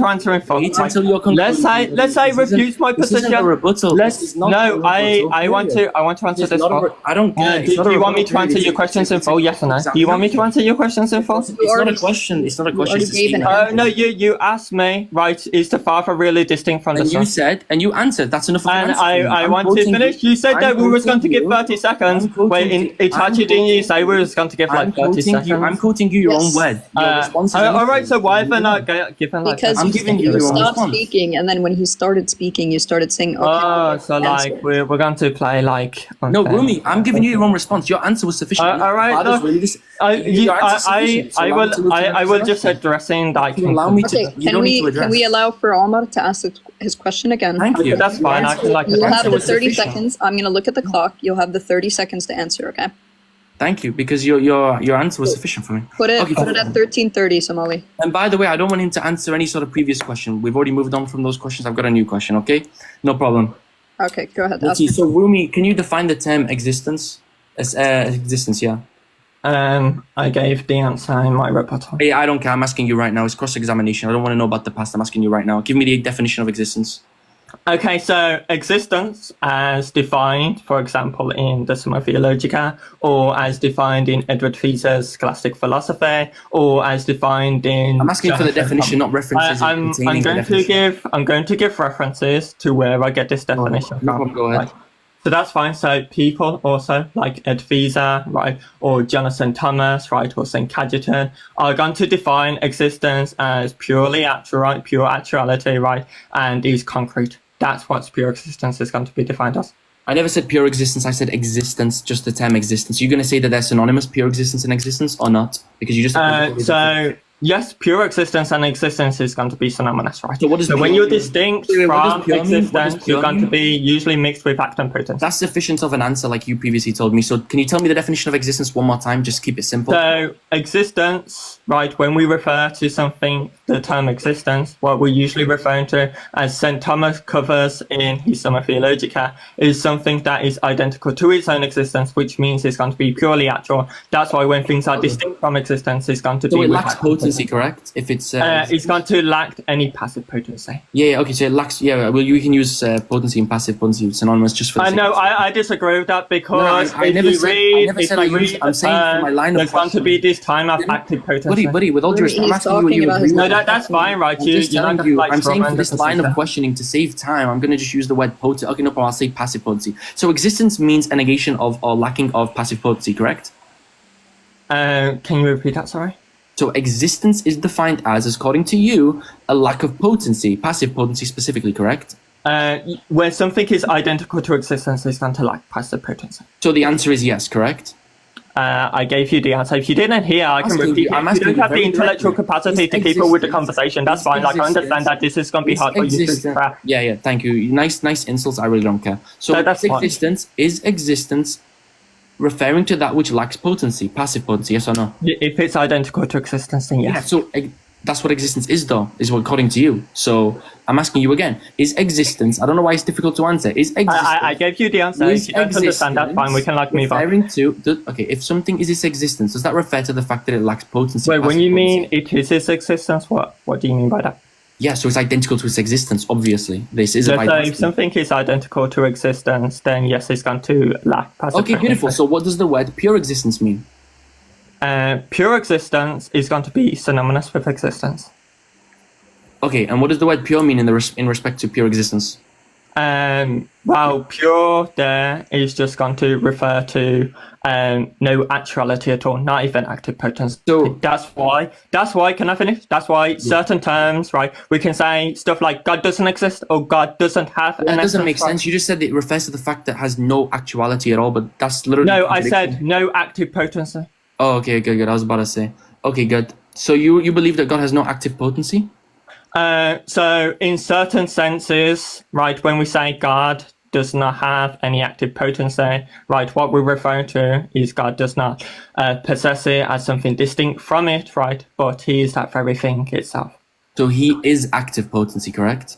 answer in full. Wait Like, until your conclusion. let's say This isn't- refutes my this isn't position. a rebuttal. This is not a No, rebuttal, I want period. to answer It's this not a full. re- I don't care. It's Do not a you want me rebuttal, to answer period. your questions in full? Yes or no? Exactly. Do you want me to answer your questions in full? It's not a question. It's not a question. It's a already gave an statement. No, you asked me, right, is the Father really distinct from the And Son? you said, and you answered. That's enough of an And answer for me. I I'm want to quoting finish. you. You said that I'm we was going to quoting give you. 30 seconds. I'm quoting Wait, in you. Itachi, didn't you say we was going to give like 30 seconds? I'm quoting you your Yes. own word. Your response is All right, anything. so why have I not given like Because I'm you, giving you you your stopped response. speaking, and then when he started speaking, you started saying, "Okay." Oh, so answer. like we're going to play like No, unfair. Rumi, I'm giving you your own response. Your answer was sufficient. All right, Father's look, really dis- I Your answer's sufficient, so allow me to look at I the will next just question. addressing like You allow me to. Okay, You don't need to address. can we allow for Omar to ask his question again? Thank you. That's fine. I can like You'll address have it. the was 30 sufficient. seconds. I'm gonna look at the clock. You'll have the 30 seconds to answer. Okay. Thank you, because your answer was sufficient for me. Put it Okay, put it at 13:30, Somali. And by the way, I don't want him to answer any sort of previous question. We've already moved on from those questions. I've got a new question. Okay, no problem. Okay, go ahead. Let's Ask see. your So Rumi, can you define the term existence? As existence, yeah. I gave the answer in my rebuttal. Hey, I don't care. I'm asking you right now. It's cross-examination. I don't want to know about the past. I'm asking you right now. Give me the definition of existence. Okay, so existence as defined, for example, in the Summa Theologica, or as defined in Edward Feser's scholastic philosophy, or as defined in. I'm asking for the definition, not references. I'm going to give references to where I get this definition No from. problem, go ahead. Right. So that's fine. So people also like Ed Feser, right, or Jonathan Thomas, right, or St. Cajetan are going to define existence as purely actual, right, pure actuality, right, and is concrete. That's what pure existence is going to be defined as. I never said pure existence. I said existence, just the term existence. You're going to say that they're synonymous, pure existence and existence, or not? Because you just... So, yes, pure existence and existence is going to be synonymous, right? So what does when pure you're mean? distinct Wait, what does from pure mean? What does existence, pure you're going to mean? be usually mixed with act and potency. That's sufficient of an answer, like you previously told me. So can you tell me the definition of existence one more time? Just keep it simple. So, existence, right, when we refer to something, the term existence, what we're usually referring to, as St. Thomas covers in his Summa Theologica, is something that is identical to its own existence, which means it's going to be purely actual. That's why when things are distinct from existence, it's going to So be... it lacks potency, correct? If it's... it's going to lack any passive potency. Yeah, okay, so it lacks... Yeah, well, we can use potency and passive potency synonymous just for the I sake know, of- I disagree with that because I never said I used- I'm saying for my line of there's going to be this time of active potency. Buddy, with all due respect, I'm He's asking you what talking you about agree his- with. No, that's fine, right? I'm just You're not telling you, like I'm saying for throwing this the line of system. questioning, to save time, I'm going to just use the word potency. Okay, no problem, I'll say passive potency. So existence means a negation of or lacking of passive potency, correct? Can you repeat that, sorry? So existence is defined as, according to you, a lack of potency, passive potency specifically, correct? When something is identical to existence, it's going to lack passive potency. So the answer is yes, correct? I gave you the answer. If you didn't hear, I can repeat it. I'm If you asking don't you have the very intellectual directly. capacity Is to keep up with the existence- conversation, that's is fine. Like, I understand existence- that this is going to be hard for you to existence- grasp. Yeah, thank you. Nice insults, I really don't care. So No, that's fine. is existence referring to that which lacks potency, passive potency, yes or no? If it's identical to existence, then Yeah, yes. so that's what existence is, though, is what according to you. So I'm asking you again: is existence? I don't know why it's difficult to answer. Is existence? I gave you the answer. If you don't understand, that's fine. We can move on. referring to okay. If something is its existence, does that refer to the fact that it lacks potency? Wait, when passive you mean potency? it is its existence, what do you mean by that? Yeah, so it's identical to its existence. Obviously, this is a So if something is identical to existence, then yes, it's going to lack passive Okay, beautiful. potency. So what does the word pure existence mean? Pure existence is going to be synonymous with existence. Okay, and what does the word pure mean in respect to pure existence? Well, pure there is just going to refer to no actuality at all, not even active potency. So- that's why, can I finish? That's why certain terms, right, we can say stuff like God doesn't exist or God doesn't have That an doesn't essence, make right? sense. You just said it refers to the fact that it has no actuality at all, but that's literally... No, I said no active potency. Oh, okay, good. I was about to say. Okay, good. So you believe that God has no active potency? So in certain senses, right, when we say God does not have any active potency, right, what we're referring to is God does not possess it as something distinct from it, right, but he is that very thing itself. So he is active potency, correct?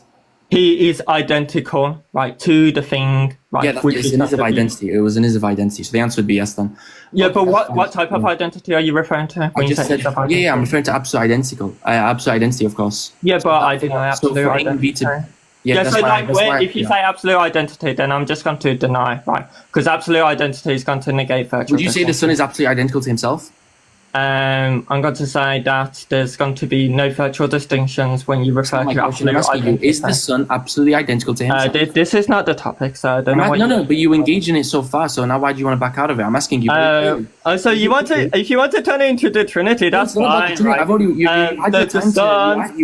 He is identical, right, to the thing, right? Yeah, which it's is an not is of the thing. identity. It was an is of identity. So the answer would be yes then. Yeah, Okay, but that's fine. what type of identity are you referring to I when you just say said, it's of identity? yeah, I'm referring to absolute identity, of course. Yeah, but I deny So absolute for A and identity. B to... Yeah, Yeah, that's so why- like that's why- if you yeah. say absolute identity, then I'm just going to deny, right? Because absolute identity is going to negate virtual Would you say the distinction. Son is absolutely identical to himself? I'm going to say that there's going to be no virtual distinctions when you refer My to question, I'm absolute asking you, identity. is the Son absolutely identical to himself? This is not the topic, so I don't know what No, but you engage in it so far, so now why do you want to back out of it? I'm asking you. very clearly. So you want to, if you want to turn it into the Trinity, that's It's not about the fine, Trinity. right? I've already, you had your time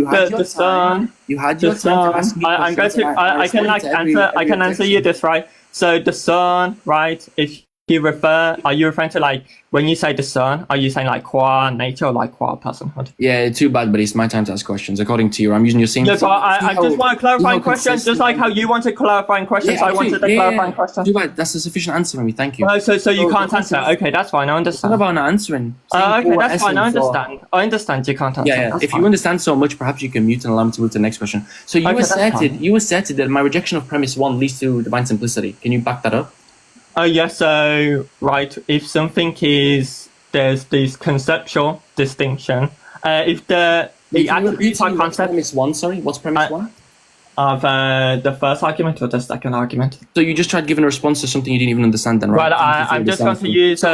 You had your time to ask me I'm going questions, to, I can like answer, I can answer you this, right? So the Son, right? If you refer, are you referring to like, when you say the Son, are you saying like qua nature or like qua personhood? Yeah, too bad, but it's my time to ask questions. According to you, I'm using your same... Yeah, but I just want a clarifying question, just like how you wanted clarifying questions, I wanted a clarifying question. Too bad, that's a sufficient answer for me, thank you. So you can't answer. Okay, that's fine, I It's not understand. about not answering. Okay, that's fine, I understand. I understand you can't answer. Yeah, that's if fine. you understand so much, perhaps you can mute and allow me to move to the next question. So Okay, that's fine. you asserted that my rejection of premise 1 leads to divine simplicity. Can you back that up? Oh yeah, so right, if something is, there's this conceptual distinction, if the Can you attributes repeat to are me what's concept premise 1, sorry? What's premise 1? of the first argument or the second argument. So you just tried giving a response to something you didn't even understand then, right? Well, I'm just going to use the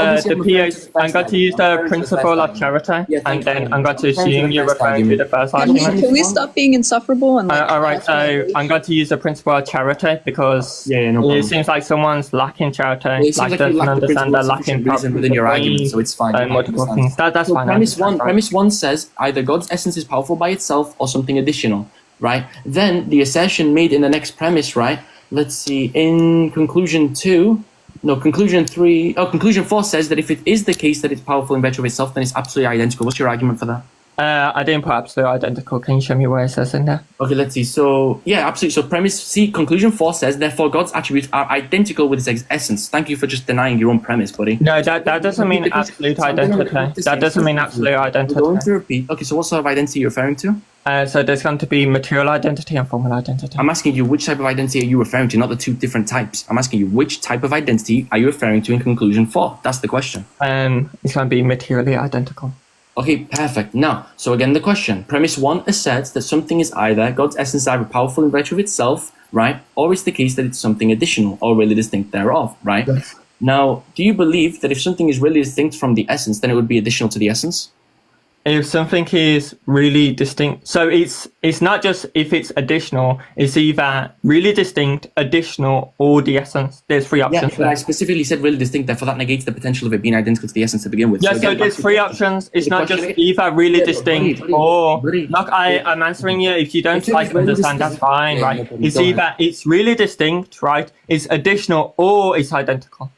I'm going to use the principle of charity, Yeah, thank and then you. I'm going to assume you're First referring to the argument. first Can we, argument. can we stop being insufferable and like, All right, so I'm going to use the principle of charity because Yeah, no it problem. seems like someone's lacking charity, It seems like you doesn't lack the understand principle the of lacking sufficient reason within your argument, so it's fine. You multiple understand. things. That's So fine. premise one says either God's essence is powerful by itself or something additional, right? Then the assertion made in the next premise, right, let's see. In conclusion 4 says that if it is the case that it's powerful in virtue of itself, then it's absolutely identical. What's your argument for that? I didn't put absolute identical. Can you show me where it says in there? Okay, let's see. So, yeah, absolutely. So, premise C, conclusion 4 says, therefore, God's attributes are identical with its essence. Thank you for just denying your own premise, buddy. No, that doesn't mean absolute identity. That doesn't mean absolute identity. I'm going to repeat. Okay, so what sort of identity are you referring to? So there's going to be material identity and formal identity. I'm asking you, which type of identity are you referring to, not the two different types. I'm asking you, which type of identity are you referring to in conclusion 4? That's the question. It's going to be materially identical. Okay, perfect. Now, so again, the question. Premise 1 asserts that something is either God's essence is either powerful in virtue of itself, right? Or it's the case that it's something additional or really distinct thereof, right? Yes. Now, do you believe that if something is really distinct from the essence, then it would be additional to the essence? If something is really distinct, so it's not just if it's additional, it's either really distinct, additional, or the essence. There's 3 options. Yeah, but I specifically said really distinct, therefore that negates the potential of it being identical to the essence to begin with. Yeah, so again, there's 3 options. It's not just either really distinct or... Look, I'm answering you. If you don't understand, that's fine, right? It's either it's really distinct, right? It's additional, or it's identical.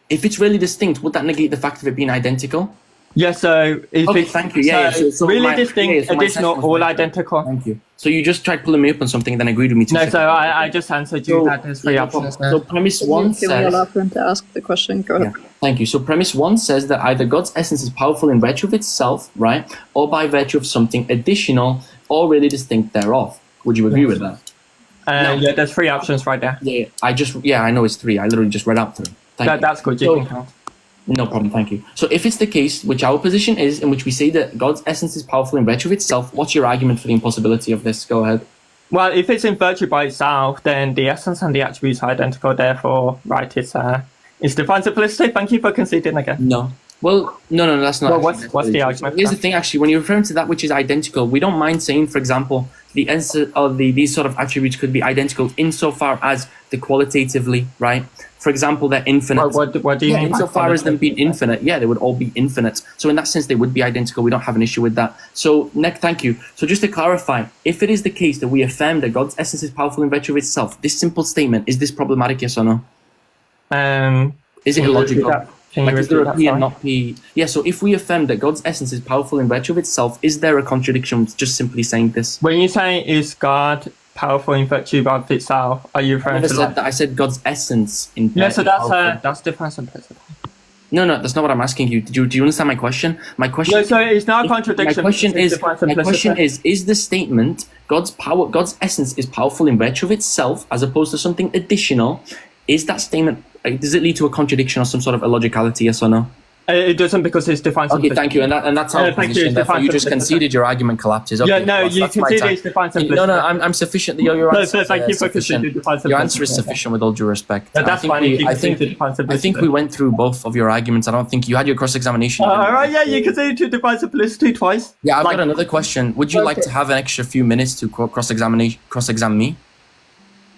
If it's really distinct, would that negate the fact of it being identical? Yeah, so if it's thank you. Yeah, so really distinct, additional, all identical. Thank you. So you just tried pulling me up on something and then agreed with me. No, so I just answered you that there's 3 options. So premise 1 says... Can we allow for him to ask the question? Go ahead. Yeah, thank you. So premise 1 says that either God's essence is powerful in virtue of itself, right? Or by virtue of something additional or really distinct thereof. Would you agree with that? Yeah, there's 3 options right there. Yeah, I know it's 3. I literally just read out 3. That's good. You can count. No problem, thank you. So if it's the case, which our position is, in which we say that God's essence is powerful in virtue of itself, what's your argument for the impossibility of this? Go ahead. Well, if it's in virtue by itself, then the essence and the attributes are identical. Therefore, right, it's divine simplicity. Thank you for conceding again. No. Well, no, that's not. Well, what's the argument? Here's the thing, actually, when you're referring to that which is identical, we don't mind saying, for example, the answer or these sort of attributes could be identical insofar as the qualitatively, right? For example, they're infinite. What do you mean? Insofar as them being infinite, they would all be infinite. So in that sense, they would be identical. We don't have an issue with that. So, Nick, thank you. So just to clarify, if it is the case that we affirm that God's essence is powerful in virtue of itself, this simple statement, is this problematic, yes or no? Is it illogical? Is there a P and not P? Yeah, so if we affirm that God's essence is powerful in virtue of itself, is there a contradiction with just simply saying this? When you say, is God powerful in virtue of itself, are you referring to that? I said God's essence in yeah, so that's different simplicity. No, that's not what I'm asking you. Do you understand my question? My question. No, so it's not a contradiction. My question is the statement God's essence is powerful in virtue of itself, as opposed to something additional? Is that statement, does it lead to a contradiction or some sort of illogicality? Yes or no? It doesn't, because it's defined simplicity. Okay, thank you, and that's our position. Therefore, you just conceded your argument collapses. Okay, yeah, no, you conceded it's defined simplicity. No, I'm sufficiently. Your answer, thank you for conceding defined simplicity. Your answer is sufficient with all due respect. No, that's fine. I think we went through both of your arguments. I don't think you had your cross-examination. All right, yeah, you conceded to defined simplicity twice. Yeah, I've got another question. Would you like to have an extra few minutes to cross-examine me?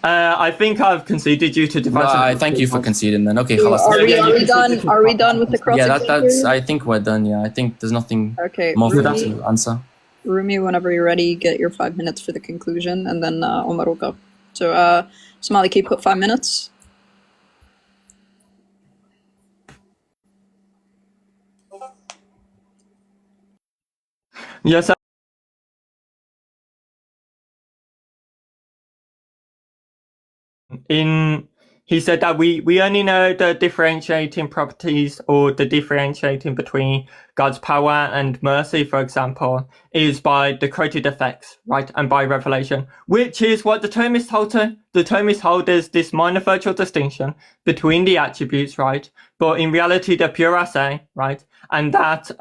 I think I've conceded you to define. Thank you for conceding then. Okay, are we done? Are we done with the cross? Yeah, that's. I think we're done. Yeah, I think there's nothing more for that to answer. Rumi, whenever you're ready, get your 5 minutes for the conclusion, and then Omar will go. So, Somali, can you put 5 minutes? Yes. He said that we only know the differentiating properties, or the differentiating between God's power and mercy, for example, is by the created effects, right, and by revelation, which is what the Thomists hold to. The Thomists hold there's this minor virtual distinction between the attributes, right, but in reality they're pure assay, right, and that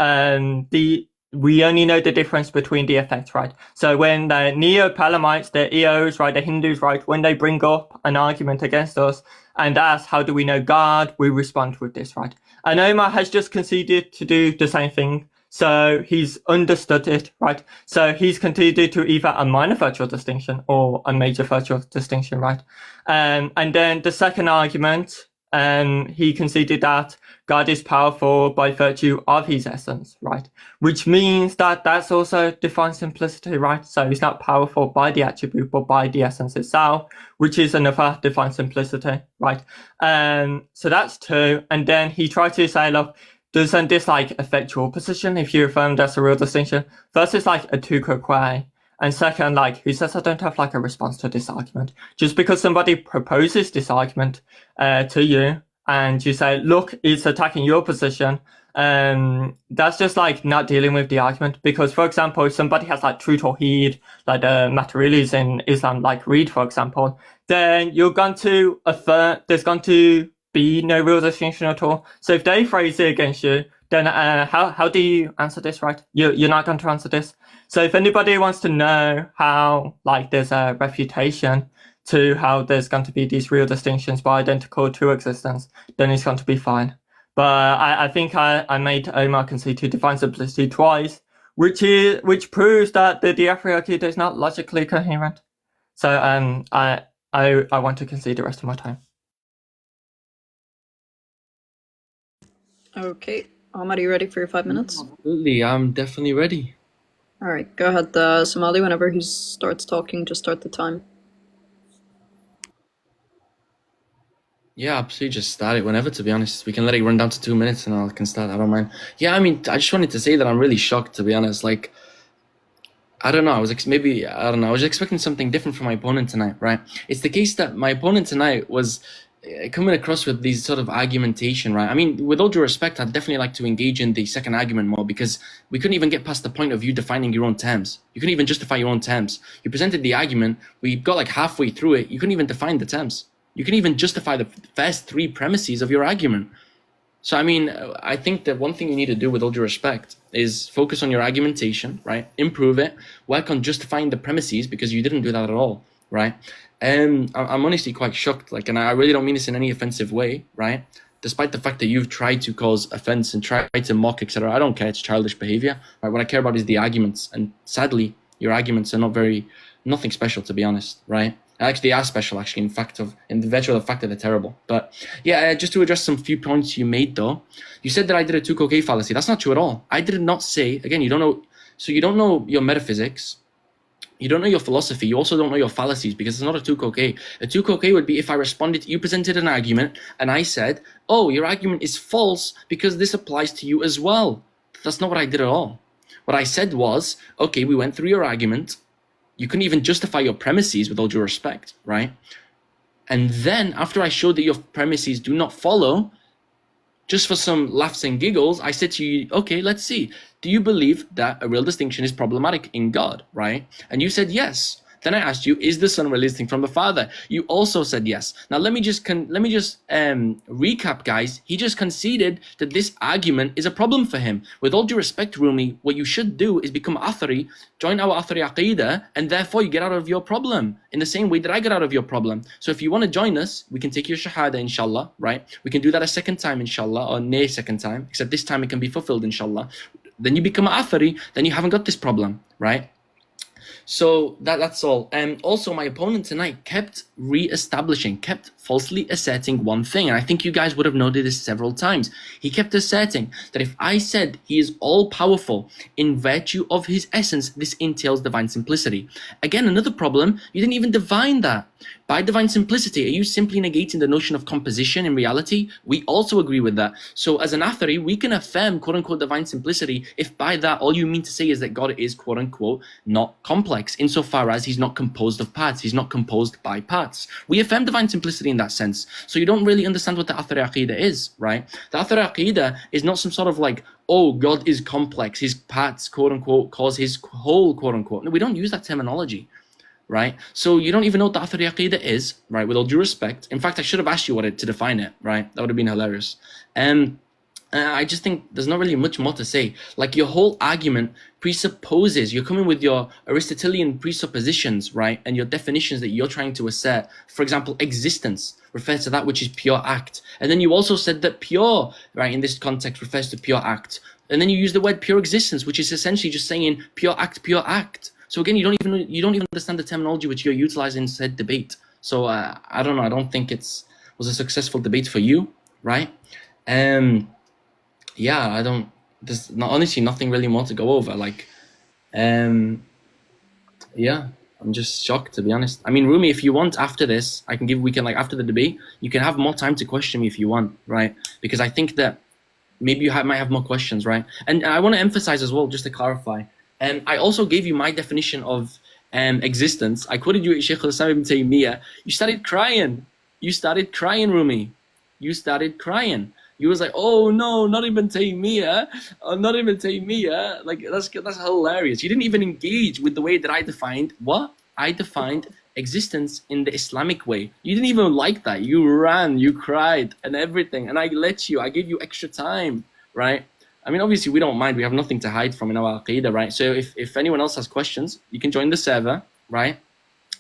we only know the difference between the effects, right? So when the Neo-Palamites, the Eos, right, the Hindus, right, when they bring up an argument against us and ask, how do we know God? We respond with this, right? And Omar has just conceded to do the same thing. So he's understood it, right? So he's conceded to either a minor virtual distinction or a major virtual distinction, right? And then the second argument, And he conceded that God is powerful by virtue of his essence, right? Which means that that's also divine simplicity, right? So he's not powerful by the attribute, but by the essence itself, which is another divine simplicity, right? So that's two. And then he tried to say, look, doesn't this like affect your position if you affirm that's a real distinction? First, it's like a two-quick way. And second, like, he says I don't have like a response to this argument. Just because somebody proposes this argument to you and you say, look, it's attacking your position, that's just like not dealing with the argument. Because, for example, if somebody has like true tawheed, like the materialists in Islam, like Reed, for example, then you're going to affirm there's going to be no real distinction at all. So if they phrase it against you, then how do you answer this, right? You're not going to answer this. So if anybody wants to know how like there's a refutation to how there's going to be these real distinctions by identical to existence, then it's going to be fine. But I think I made Omar concede to divine simplicity twice, which proves that the Athari Creed is not logically coherent. So I want to concede the rest of my time. Okay. Omar, are you ready for your 5 minutes? Absolutely, I'm definitely ready. All right, go ahead, Somali. Whenever he starts talking, just start the time. Yeah, absolutely. Just start it whenever, to be honest. We can let it run down to 2 minutes and I can start. I don't mind. Yeah, I mean, I just wanted to say that I'm really shocked, to be honest. Like, I don't know. I was I was expecting something different from my opponent tonight, right? It's the case that my opponent tonight was coming across with these sort of argumentation, right? I mean, with all due respect, I'd definitely like to engage in the second argument more because we couldn't even get past the point of you defining your own terms. You couldn't even justify your own terms. You presented the argument, we got like halfway through it, you couldn't even define the terms. You couldn't even justify the first three premises of your argument. So, I mean, I think that one thing you need to do with all due respect is focus on your argumentation, right? Improve it, work on justifying the premises because you didn't do that at all, right? I'm honestly quite shocked, like, and I really don't mean this in any offensive way, right? Despite the fact that you've tried to cause offense and tried to mock, etc., I don't care. It's childish behavior. Right? What I care about is the arguments, and sadly, your arguments are nothing special, to be honest, right? Actually, they are special, actually, in the virtue of the fact that they're terrible. But yeah, just to address some few points you made, though, you said that I did a Tukokei fallacy. That's not true at all. I did not say, again, you don't know your metaphysics. You don't know your philosophy. You also don't know your fallacies because it's not a Tukokei. A Tukokei would be if I responded, you presented an argument, and I said, oh, your argument is false because this applies to you as well. That's not what I did at all. What I said was, okay, we went through your argument. You couldn't even justify your premises with all due respect, right? And then after I showed that your premises do not follow, just for some laughs and giggles, I said to you, okay, let's see. Do you believe that a real distinction is problematic in God, right? And you said yes. Then I asked you, is the Son really distinct from the Father? You also said yes. Now let me just recap, guys. He just conceded that this argument is a problem for him. With all due respect, Rumi, what you should do is become Athari, join our Athari Aqeedah, and therefore you get out of your problem in the same way that I got out of your problem. So if you want to join us, we can take your Shahada, inshallah, right? We can do that a second time, inshallah, or nay second time, except this time it can be fulfilled, inshallah. Then you become Athari, then you haven't got this problem, right? So that's all. Also, my opponent tonight kept kept falsely asserting one thing. And I think you guys would have noted this several times. He kept asserting that if I said he is all-powerful in virtue of his essence, this entails divine simplicity. Again, another problem, you didn't even define that. By divine simplicity, are you simply negating the notion of composition in reality? We also agree with that. So as an Athari, we can affirm quote-unquote divine simplicity if by that all you mean to say is that God is quote-unquote not complex insofar as he's not composed of parts, he's not composed by parts. We affirm divine simplicity in that sense. So you don't really understand what the Athari Aqeedah is, right? The Athari Aqeedah is not some sort of like, oh, God is complex, his parts quote-unquote cause his whole quote-unquote. No, we don't use that terminology. Right? So you don't even know what the Athari Aqeedah is, right? With all due respect. In fact, I should have asked you to define it, right? That would have been hilarious. I just think there's not really much more to say. Like your whole argument presupposes, you're coming with your Aristotelian presuppositions, right? And your definitions that you're trying to assert. For example, existence refers to that which is pure act. And then you also said that pure, right, in this context refers to pure act. And then you use the word pure existence, which is essentially just saying pure act, pure act. So again, you don't even understand the terminology which you're utilizing in said debate. So I don't know. I don't think it's was a successful debate for you, right? Yeah, there's honestly nothing really more to go over. Like, yeah, I'm just shocked, to be honest. I mean, Rumi, if you want after this, we can like after the debate, you can have more time to question me if you want, right? Because I think that maybe you might have more questions, right? And I want to emphasize as well, just to clarify, I also gave you my definition of existence. I quoted you at Shaykh al-Islam ibn Taymiyyah. You started crying. You started crying, Rumi. You started crying. You was like, oh no, not even Taymiyyah. Oh, not even Taymiyyah. Like, that's hilarious. You didn't even engage with the way that I defined what? I defined existence in the Islamic way. You didn't even like that. You ran, you cried and everything. And I let you, I gave you extra time, right? I mean, obviously we don't mind. We have nothing to hide from in our Aqeedah, right? So if anyone else has questions, you can join the server, right?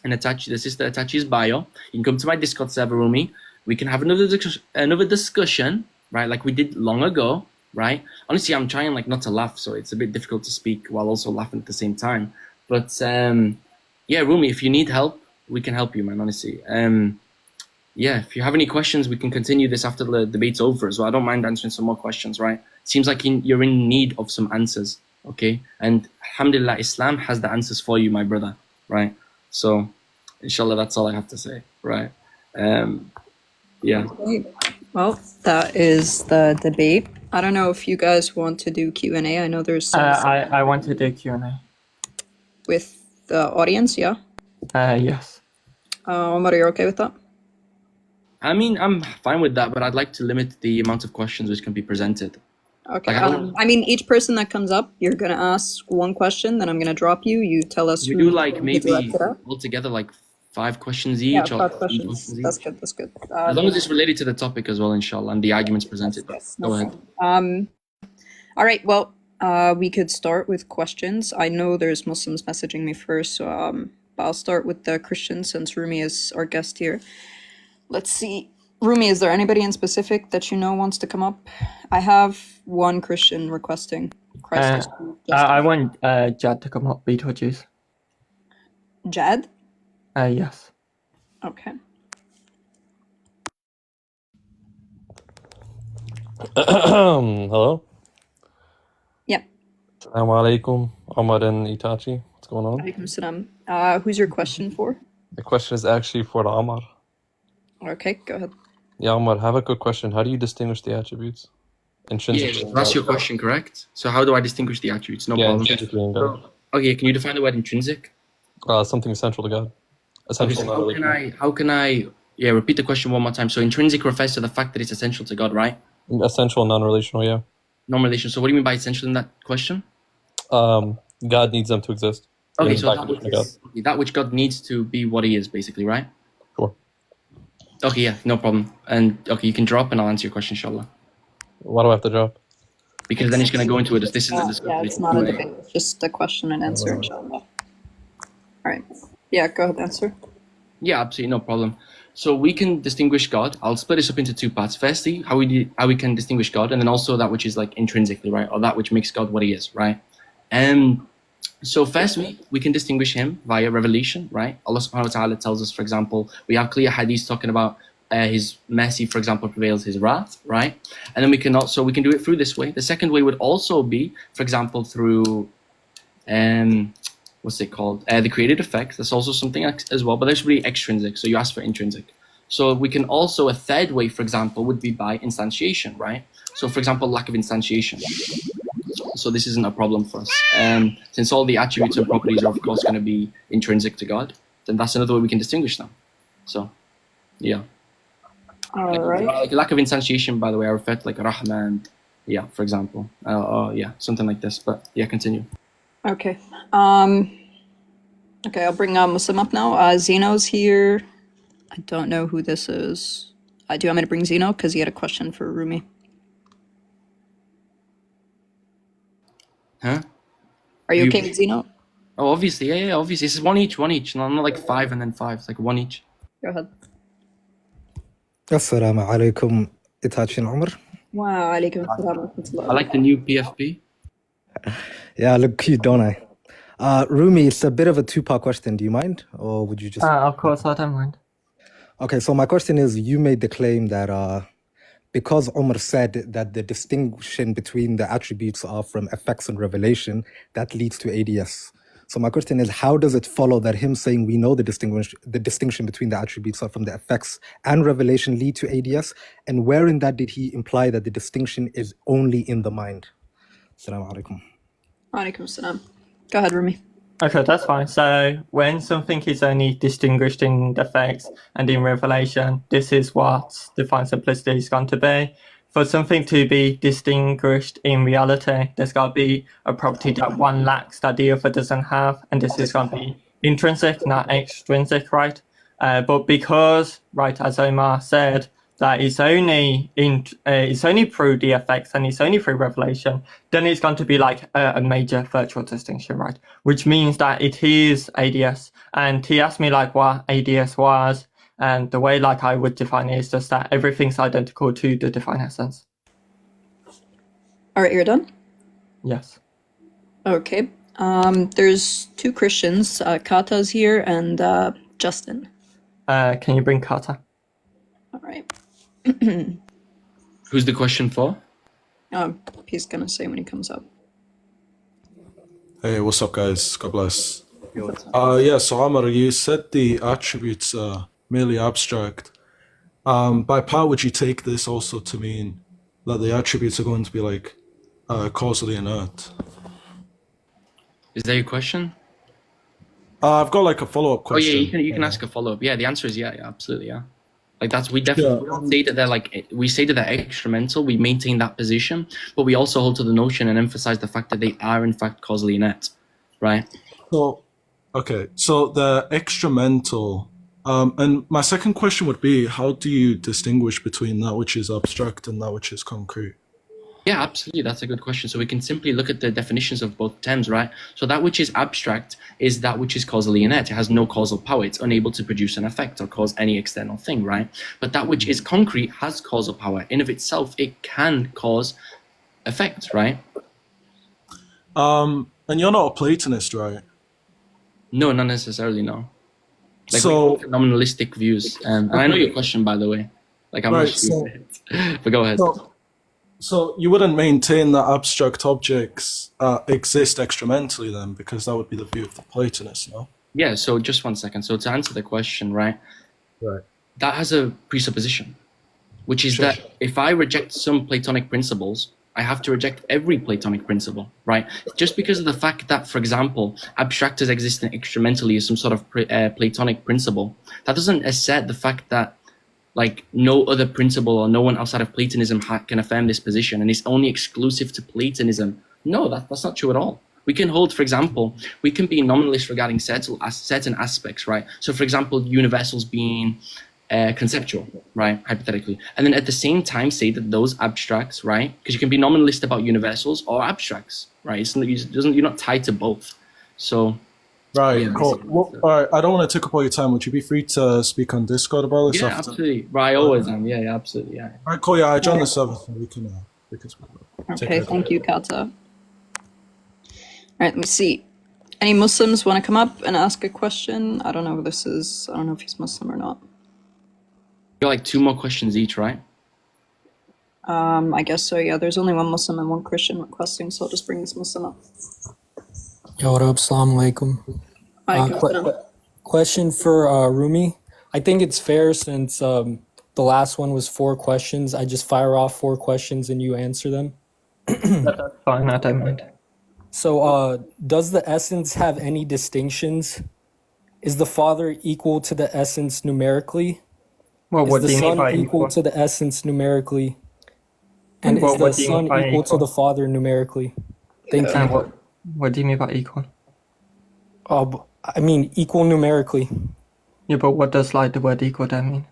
And the sister attach his bio. You can come to my Discord server, Rumi. We can have another discussion, right? Like we did long ago, right? Honestly, I'm trying like not to laugh, so it's a bit difficult to speak while also laughing at the same time. But yeah, Rumi, if you need help, we can help you, man, honestly. Yeah, if you have any questions, we can continue this after the debate's over as well. I don't mind answering some more questions, right? Seems like you're in need of some answers, okay? And alhamdulillah, Islam has the answers for you, my brother, right? So, inshallah, that's all I have to say, right? Yeah. Okay. Well, that is the debate. I don't know if you guys want to do Q&A. I know there's some I want to do Q&A. with the audience, yeah? Yes. Omar, you're okay with that? I mean, I'm fine with that, but I'd like to limit the amount of questions which can be presented. Okay. Like, I mean, each person that comes up, you're going to ask one question, then I'm going to drop you. You tell us we who do like you maybe directed at. altogether like 5 questions each, Yeah, or 5 3 questions. each. That's good. That's good. As long as it's related to the topic as well, inshallah, and the arguments presented. Yes, Go ahead. All right. Well, we could start with questions. I know there's Muslims messaging me first, so but I'll start with the Christians since Rumi is our guest here. Let's see. Rumi, is there anybody in specific that you know wants to come up? I have one Christian requesting Christ. I want Jad to come up, Beetlejuice. Jad? Yes. Okay. Hello. Yeah. Assalamu alaikum, Omar and Itachi. What's going on? Alaikum salam. Who's your question for? The question is actually for the Omar. Okay, go ahead. Yeah, Omar, have a quick question. How do you distinguish the attributes? Intrinsically. Yeah, that's your question, correct? So how do I distinguish the attributes? No Yeah, problem. intrinsically in God. Okay, can you define the word intrinsic? Something essential to God. Okay, Essential, so not relational. how can I repeat the question one more time. So intrinsic refers to the fact that it's essential to God, right? Essential, non-relational, yeah. Non-relation. So what do you mean by essential in that question? God needs them to exist. Okay, Yeah, so back to God. that which God needs to be what he is, basically, right? Sure. Okay, yeah, no problem. And okay, you can drop and I'll answer your question, inshallah. Why do I have to drop? Because then it's going to go into a... This is a discussion. Yeah, it's not a debate. It's just a question and answer, inshallah. All right. Yeah, go ahead, answer. Yeah, absolutely, no problem. So we can distinguish God. I'll split this up into 2 parts. Firstly, how we can distinguish God, and then also that which is like intrinsically, right? Or that which makes God what he is, right? So firstly, we can distinguish him via revelation, right? Allah subhanahu wa ta'ala tells us, for example, we have clear hadith talking about his mercy, for example, prevails his wrath, right? And then we can do it through this way. The second way would also be, for example, through what's it called? The created effect. That's also something as well, but that's really extrinsic. So you ask for intrinsic. So we can also, a third way, for example, would be by instantiation, right? So for example, lack of instantiation. So this isn't a problem for us. Since all the attributes and properties are of course going to be intrinsic to God, then that's another way we can distinguish them. So, yeah. All right. Like lack of instantiation, by the way, I refer to like Rahman, yeah, for example. Yeah, something like this. But yeah, continue. Okay. Okay, I'll bring Muslim up now. Zeno's here. I don't know who this is. Do you want me to bring Zeno? Because he had a question for Rumi. Huh? Are you okay with Zeno? Oh, obviously, yeah, obviously. This is one each. No, not like 5 and then 5. It's like one each. Go ahead. Assalamu alaikum, Itachi and Omar. Wow, alaikum assalam wa rahmatullah. I like the new PFP. Yeah, I look cute, don't I? Rumi, it's a bit of a 2-part question. Do you mind? Or would you just... Of course, I don't mind. Okay, so my question is, you made the claim that because Omar said that the distinction between the attributes are from effects and revelation, that leads to ADS. So my question is, how does it follow that him saying we know the distinction between the attributes are from the effects and revelation lead to ADS? And where in that did he imply that the distinction is only in the mind? Assalamu alaikum. Alaikum salam. Go ahead, Rumi. Okay, that's fine. So when something is only distinguished in effects and in revelation, this is what divine simplicity is going to be. For something to be distinguished in reality, there's got to be a property that one lacks that the other doesn't have, and this is going to be intrinsic, not extrinsic, right? But because, right, as Omar said, that it's only through the effects and it's only through revelation, then it's going to be like a major virtual distinction, right? Which means that it is ADS. And he asked me like what ADS was, and the way like I would define it is just that everything's identical to the divine essence. All right, you're done? Yes. Okay. There's two Christians. Kata's here and Justin. Can you bring Kata? All right. Who's the question for? He's gonna say when he comes up. Hey, what's up, guys? God bless. Yeah, so Omar, you said the attributes are merely abstract. By part, would you take this also to mean that the attributes are going to be like causally inert? Is that your question? I've got like a follow-up Oh yeah, question. you can ask a follow-up. Yeah, the answer is yeah, absolutely, yeah. Like that's we definitely we don't say that they're like we say that they're extramental. We maintain that position, but we also hold to the notion and emphasize the fact that they are in fact causally inert, right? So, okay, so the extramental. And my second question would be, how do you distinguish between that which is abstract and that which is concrete? Yeah, absolutely. That's a good question. So we can simply look at the definitions of both terms, right? So that which is abstract is that which is causally inert. It has no causal power. It's unable to produce an effect or cause any external thing, right? But that which is concrete has causal power. In of itself, it can cause effect, right? And you're not a Platonist, right? No, not necessarily, no. Like So- phenomenalistic views. And I know your question, by the way. Like I'm Right, not sure. But go ahead. So you wouldn't maintain that abstract objects exist extramentally then, because that would be the view of the Platonists, no? Yeah, so just 1 second. So to answer the question, right? Right. That has a presupposition, which is Sure. that if I reject some Platonic principles, I have to reject every Platonic principle, right? Just because of the fact that, for example, abstractors exist extramentally as some sort of Platonic principle, that doesn't assert the fact that like no other principle or no one outside of Platonism can affirm this position and it's only exclusive to Platonism. No, that's not true at all. We can hold, for example, we can be nominalist regarding certain aspects, right? So, for example, universals being conceptual, right, hypothetically. And then at the same time say that those abstracts, right, because you can be nominalist about universals or abstracts, right? You're not tied to both. So... Right, Yeah, cool. Well, all right, I don't want to take up all your time. Would you be free to speak on Discord about this? Yeah, after? absolutely. Right, I always am. Yeah, absolutely. Yeah. All right, cool. Yeah, I joined the server, so we can speak about it. Take Okay, care. thank you, Kata. All right, let me see. Any Muslims want to come up and ask a question? I don't know who this is. I don't know if he's Muslim or not. Got like 2 more questions each, right? I guess so, yeah. There's only one Muslim and one Christian requesting, so I'll just bring this Muslim up. Yo, what up? Assalamu alaikum. Alaikum salam. Question for Rumi. I think it's fair since the last one was 4 questions. I just fire off 4 questions and you answer them. That's fine, I don't mind. So, does the essence have any distinctions? Is the Father equal to the essence numerically? Well, Is what the do you mean Son by equal equal? to the essence numerically? And Well, is the what do you mean Son by equal to equal? the Father numerically? Thank you. And what do you mean by equal? I mean, equal numerically. Yeah, but what does like the word equal then mean?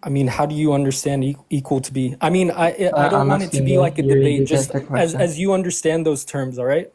I mean, how do you understand equal to be? I mean, I don't I'm want it to asking be you, like a you debate, take just the question. as you understand those terms, all right?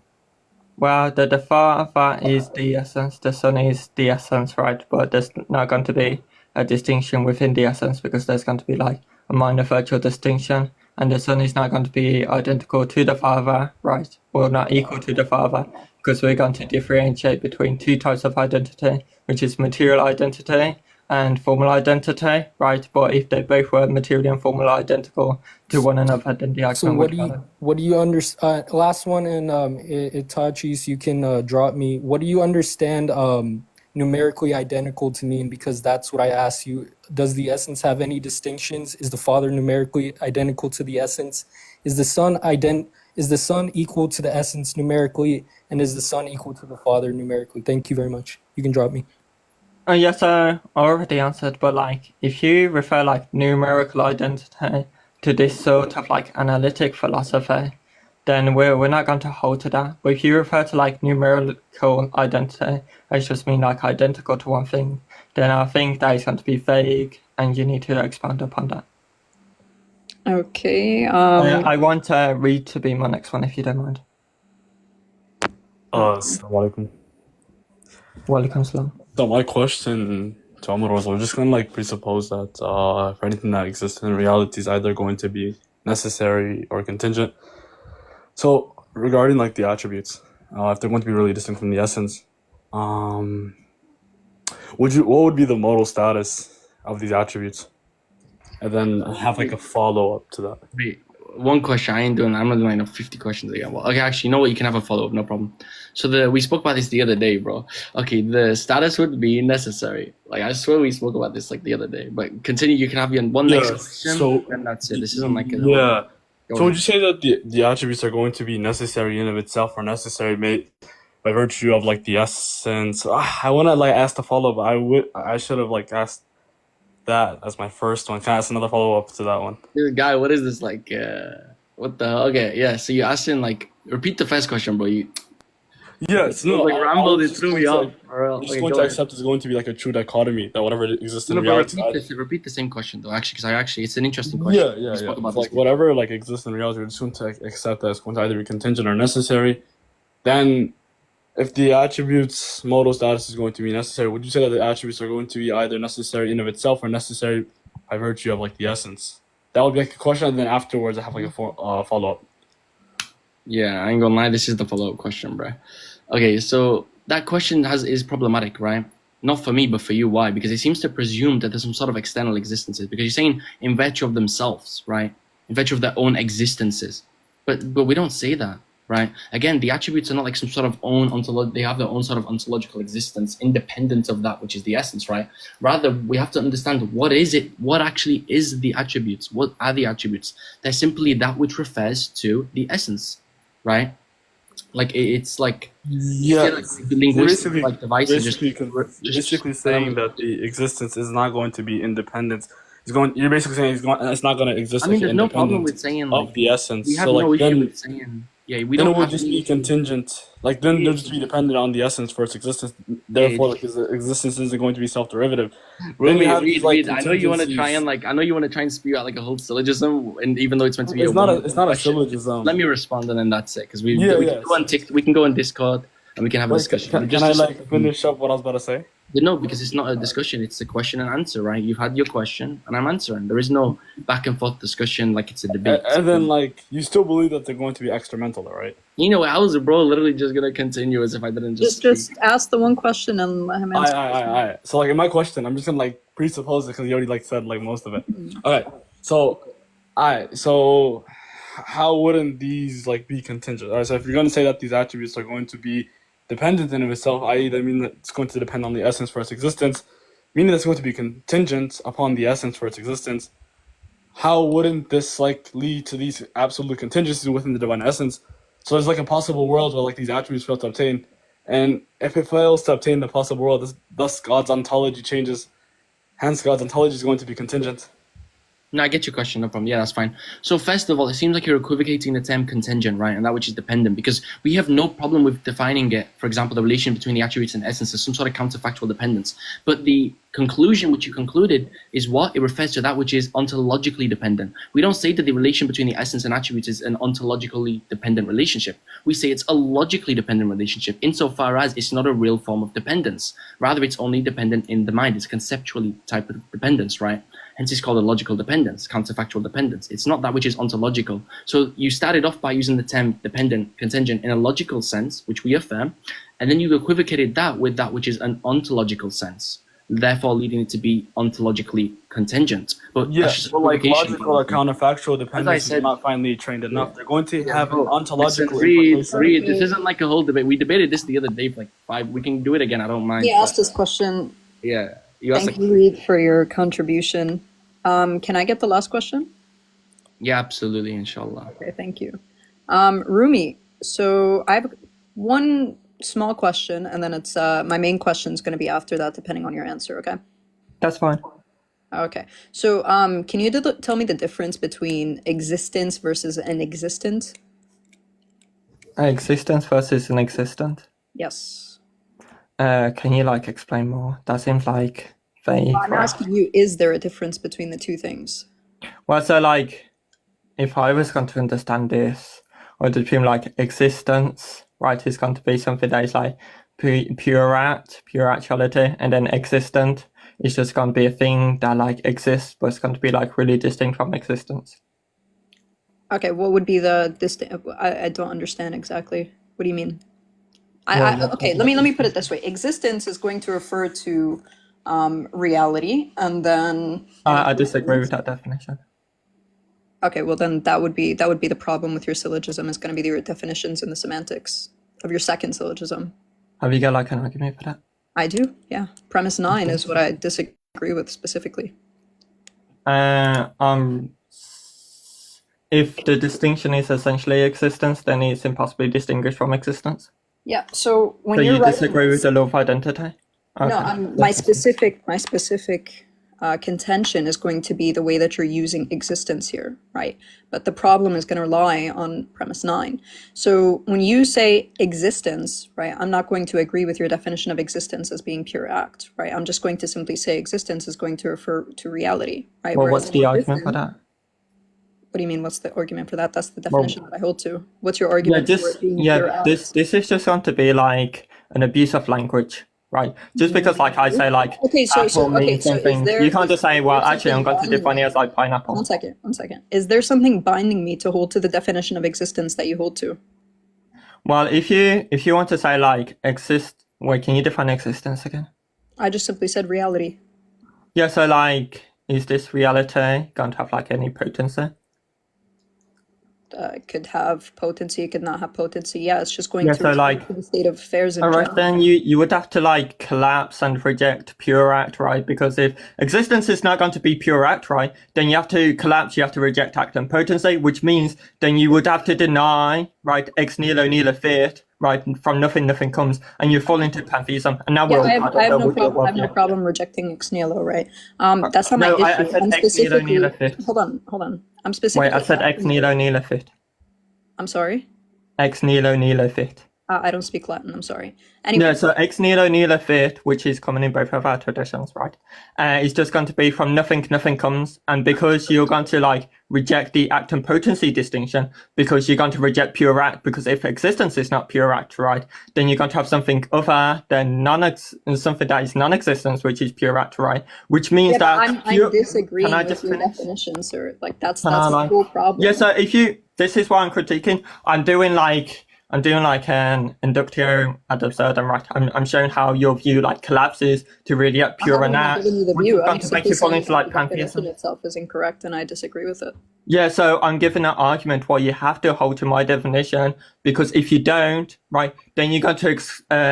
Well, the Father is the essence, the Son is the essence, right? But there's not going to be a distinction within the essence because there's going to be like a minor virtual distinction, and the Son is not going to be identical to the Father, right? Or not equal to the Father, because we're going to differentiate between 2 types of identity, which is material identity and formal identity, right? But if they both were materially and formally identical to one another, then the So argument would valid. what do you understand? Last one, and Itachi, you can drop me. What do you understand numerically identical to mean? Because that's what I asked you. Does the essence have any distinctions? Is the Father numerically identical to the essence? Is the Son equal to the essence numerically, and is the Son equal to the Father numerically? Thank you very much. You can drop me. Yes, I already answered, but like if you refer like numerical identity to this sort of like analytic philosophy, then we're not going to hold to that. But if you refer to like numerical identity, I just mean like identical to one thing, then I think that is going to be vague, and you need to expand upon that. Okay. I want Reed to be my next one, if you don't mind. Assalamu alaikum. Walaikum salam. So my question to Omar was, we're just going to like presuppose that for anything that exists in reality is either going to be necessary or contingent. So regarding like the attributes, if they're going to be really distinct from the essence, what would be the modal status of these attributes? And then have like a follow-up to that. Wait, one question. I'm not doing 50 questions again. Well, okay, actually, you know what? You can have a follow-up, no problem. So we spoke about this the other day, bro. Okay, the status would be necessary. Like, I swear we spoke about this like the other day. But continue, you can have your one next question, so and that's it. This isn't like a... Yeah. Go So would ahead. you say that the attributes are going to be necessary in of itself, or necessary made by virtue of like the essence? I want to like ask the follow-up. I should have like asked that as my first one. Can I ask another follow-up to that one? This guy, what is this like? What the hell? Okay, yeah. So you asked him like, repeat the first question, bro. Yes, You no. like rambled. I It was threw just me going off. to, I'm just going to accept it's going to be like a true dichotomy that whatever exists in No, but reality. repeat the same question though. Actually, because it's an interesting question. Yeah. We spoke about Like this. whatever like exists in reality, we're just going to accept that it's going to either be contingent or necessary. Then, if the attributes modal status is going to be necessary, would you say that the attributes are going to be either necessary in of itself or necessary by virtue of like the essence? That would be like a question, and then afterwards I have like a follow-up. Yeah, I ain't gonna lie. This is the follow-up question, bro. Okay, so that question is problematic, right? Not for me, but for you. Why? Because it seems to presume that there's some sort of external existences. Because you're saying in virtue of themselves, right? In virtue of their own existences. But we don't say that, right? Again, the attributes are not like some sort of own they have their own sort of ontological existence, independent of that which is the essence, right? Rather, we have to understand what is it, what actually is the attributes, what are the attributes? They're simply that which refers to the essence, right? Like it's like Yeah, linguistic like devices basically saying that the existence is not going to be independent. You're basically saying it's not going to exist. I mean, like there's no problem independent with saying of like the essence. we have So like no issue then with saying we then don't it would have just any be issue. contingent. Like then they'll just be dependent on the essence for its existence. Therefore, like its existence isn't going to be self-derivative. Then Rumi, you have these, like, Reed, I know you want to try contingencies. and spew out like a whole syllogism, and even though it's meant to be It's a not a one syllogism. question, let me respond and then that's it. Because Yeah, we can go on Discord and we can have a Like, discussion. can I like finish up what I was about to say? No, because it's not a discussion. It's a question and answer, right? You've had your question and I'm answering. There is no back and forth discussion like it's a debate. And then like you still believe that they're going to be experimental, though, right? You know, I was literally just gonna continue as if I didn't just Just ask the one question and let him answer. Alright. So like in my question, I'm just gonna like presuppose it because you already like said like most of it. Okay. So how wouldn't these like be contingent? Alright, so if you're gonna say that these attributes are going to be dependent in of itself, i.e. that mean that it's going to depend on the essence for its existence, meaning that's going to be contingent upon the essence for its existence, how wouldn't this like lead to these absolute contingencies within the divine essence? So there's like a possible world where like these attributes fail to obtain, and if it fails to obtain the possible world, thus God's ontology changes. Hence, God's ontology is going to be contingent. No, I get your question, no problem. Yeah, that's fine. So first of all, it seems like you're equivocating the term contingent, right? And that which is dependent, because we have no problem with defining it, for example, the relation between the attributes and essence as some sort of counterfactual dependence. But the conclusion which you concluded is what? It refers to that which is ontologically dependent. We don't say that the relation between the essence and attributes is an ontologically dependent relationship. We say it's a logically dependent relationship insofar as it's not a real form of dependence. Rather, it's only dependent in the mind. It's conceptually type of dependence, right? Hence, it's called a logical dependence, counterfactual dependence. It's not that which is ontological. So you started off by using the term dependent, contingent in a logical sense, which we affirm, and then you equivocated that with that which is an ontological sense. therefore leading it to be ontologically contingent. But Yeah, that's just a but like provocation. logical or counterfactual As I dependencies are said, not finely trained enough. They're going to have an bro, ontological listen, Reed, implication. this isn't like a whole debate. We debated this the other day for like 5. We can do it again. I don't mind. He asked this question. Yeah, you asked Thank you, Reed, for your contribution. Can I get the last question? Yeah, absolutely, inshallah. Okay, thank you. Rumi, so I have one small question, and then it's my main question is going to be after that, depending on your answer, okay? That's fine. Okay, so can you tell me the difference between existence versus an existent? Existence versus an existent. Yes. Can you like explain more? That seems like vague. I'm asking you, is there a difference between the two things? Well, so like, if I was going to understand this, or between like existence, right, is going to be something that is like pure actuality, and then existent is just going to be a thing that like exists, but it's going to be like really distinct from existence. Okay, what would be the I don't understand exactly. What do you mean? Okay, let me put it this way. Existence is going to refer to reality, and then I disagree with that definition. okay, well then that would be the problem with your syllogism, is going to be your definitions and the semantics of your second syllogism. Have you got like an argument for that? I do, yeah. Premise 9 is what I disagree with specifically. If the distinction is essentially existence, then it's impossibly distinguished from existence. Yeah. So when So you're you writing disagree with this- the law of identity? No, Okay. my specific contention is going to be the way that you're using existence here, right? But the problem is going to rely on premise 9. So when you say existence, right, I'm not going to agree with your definition of existence as being pure act, right? I'm just going to simply say existence is going to refer to reality, right? Well, Whereas what's the argument for existence- that? What do you mean? What's the argument for that? That's the definition that I hold to. What's your argument for it being pure act? This is just going to be like an abuse of language, right? Just because like I say like Okay, so apple means is something, there- you can't just say, well, is there actually I'm going to something define it as like pineapple. One second. Is there something binding me to hold to the definition of existence that you hold to? Well, if you want to say like exist, wait, can you define existence again? I just simply said reality. Yeah, so like, is this reality going to have like any potency? It could have potency, it could not have potency. Yeah, it's just going Yeah, to so, refer like- to the state of affairs in Alright, general. then you would have to like collapse and reject pure act, right? Because if existence is not going to be pure act, right, then you have to collapse, you have to reject act and potency, which means then you would have to deny, right, ex nihilo nihilo fit, right, from nothing comes, and you fall into pantheism. And now Yeah, we're I have no problem rejecting ex nihilo, right? That's not my No, issue. I said I'm ex nihilo specifically. nihilo fit. Hold on. I'm specifically. Wait, I said ex asking you- nihilo nihilo fit. I'm sorry. Ex nihilo nihilo fit. I don't speak Latin. I'm sorry. Anyway, No, so ex nihilo nihilo fit, which is common in both of our traditions, right? Is just going to be from nothing comes, and because you're going to like reject the act and potency distinction, because you're going to reject pure act, because if existence is not pure act, right, then you're going to have something other than something that is non-existence, which is pure act, right? Which means yeah, that but I'm pure- disagreeing Can I with just your finish? definition, sir. Like that's Can I, the like- whole problem. Yeah, so this is why I'm critiquing. I'm doing like an inductio ad absurdum, right? I'm showing how your view like collapses to really at pure and I'm not act, giving you the which view. is going I'm to make simply you fall saying into like that the definition pantheism. itself is incorrect, and I disagree with it. Yeah, so I'm giving an argument why you have to hold to my definition, because if you don't, right, then you're going to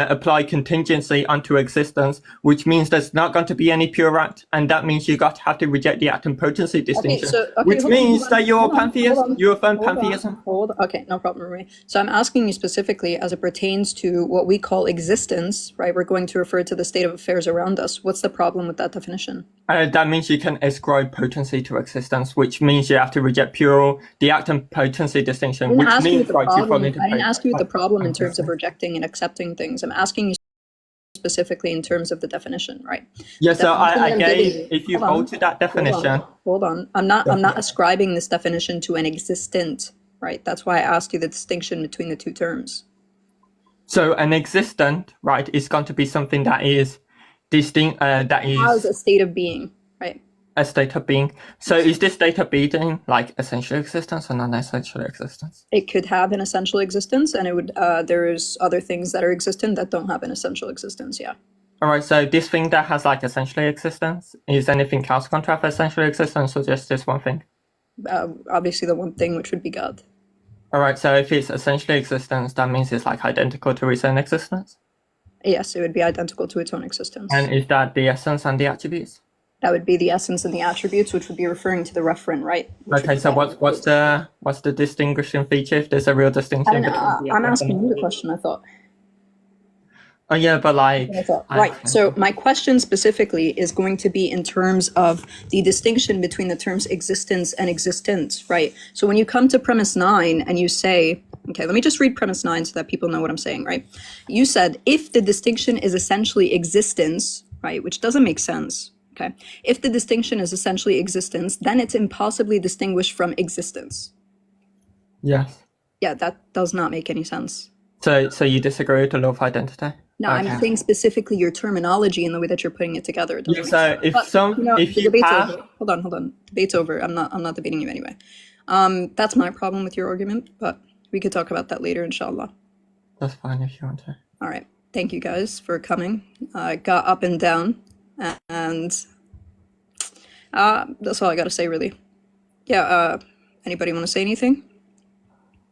apply contingency onto existence, which means there's not going to be any pure act, and that means you have to reject the act and potency distinction, which means that you're pantheist, you affirm pantheism. Okay, no problem, Rumi. So I'm asking you specifically as it pertains to what we call existence, right? We're going to refer to the state of affairs around us. What's the problem with that definition? That means you can ascribe potency to existence, which means you have to reject the act and potency distinction, which means right, you fall into I didn't ask you the problem in terms of rejecting and accepting things. I'm asking you specifically in terms of the definition, right? Yeah, The so I definition I'm gave, giving you- if you hold on, hold to that definition, Hold on. I'm not ascribing this definition to an existent, right? That's why I asked you the distinction between the two terms. so an existent, right, is going to be something that is distinct, that As a is state of being, right? a state of being. So is this state of being like essential existence or non-essential existence? It could have an essential existence, and it would. There's other things that are existent that don't have an essential existence. Yeah. All right, so this thing that has like essentially existence, is anything else going to have essentially existence or just this one thing? Obviously the one thing, which would be God. All right, so if it's essentially existence, that means it's like identical to its own existence? Yes, it would be identical to its own existence. And is that the essence and the attributes? That would be the essence and the attributes, which would be referring to the referent, right? Okay, so what's the distinguishing feature if there's a real distinction between the I'm essence asking and you the the question, I thought. Oh yeah, but like Right. So my question specifically is going to be in terms of the distinction between the terms existence and existence, right? So when you come to premise 9 and you say, okay, let me just read premise 9 so that people know what I'm saying, right? You said if the distinction is essentially existence, right, which doesn't make sense, okay? If the distinction is essentially existence, then it's impossibly distinguished from existence. Yes. Yeah, that does not make any sense. So you disagree with the law of identity? No, Okay. I'm saying specifically your terminology and the way that you're putting it together. It doesn't make So sense. if But, if the you debate's have over. Hold on. Debate's over. I'm not debating you anyway. That's my problem with your argument, but we could talk about that later, inshallah. That's fine if you want to. All right. Thank you guys for coming. Got up and down, and that's all I got to say, really. Yeah. Anybody want to say anything?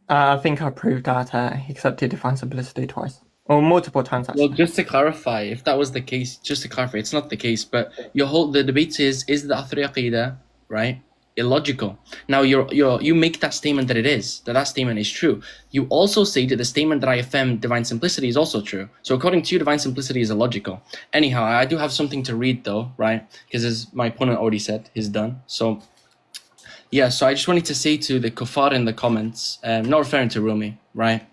I think I proved that he accepted divine simplicity twice. Or multiple times, actually. Well, just to clarify, if that was the case, just to clarify, it's not the case, but the debate is the Athari Aqeedah, right, illogical? Now, you make that statement that statement is true. You also say that the statement that I affirm divine simplicity is also true. So according to you, divine simplicity is illogical. Anyhow, I do have something to read though, right? Because as my opponent already said, he's done. So yeah, so I just wanted to say to the kuffar in the comments, not referring to Rumi, right?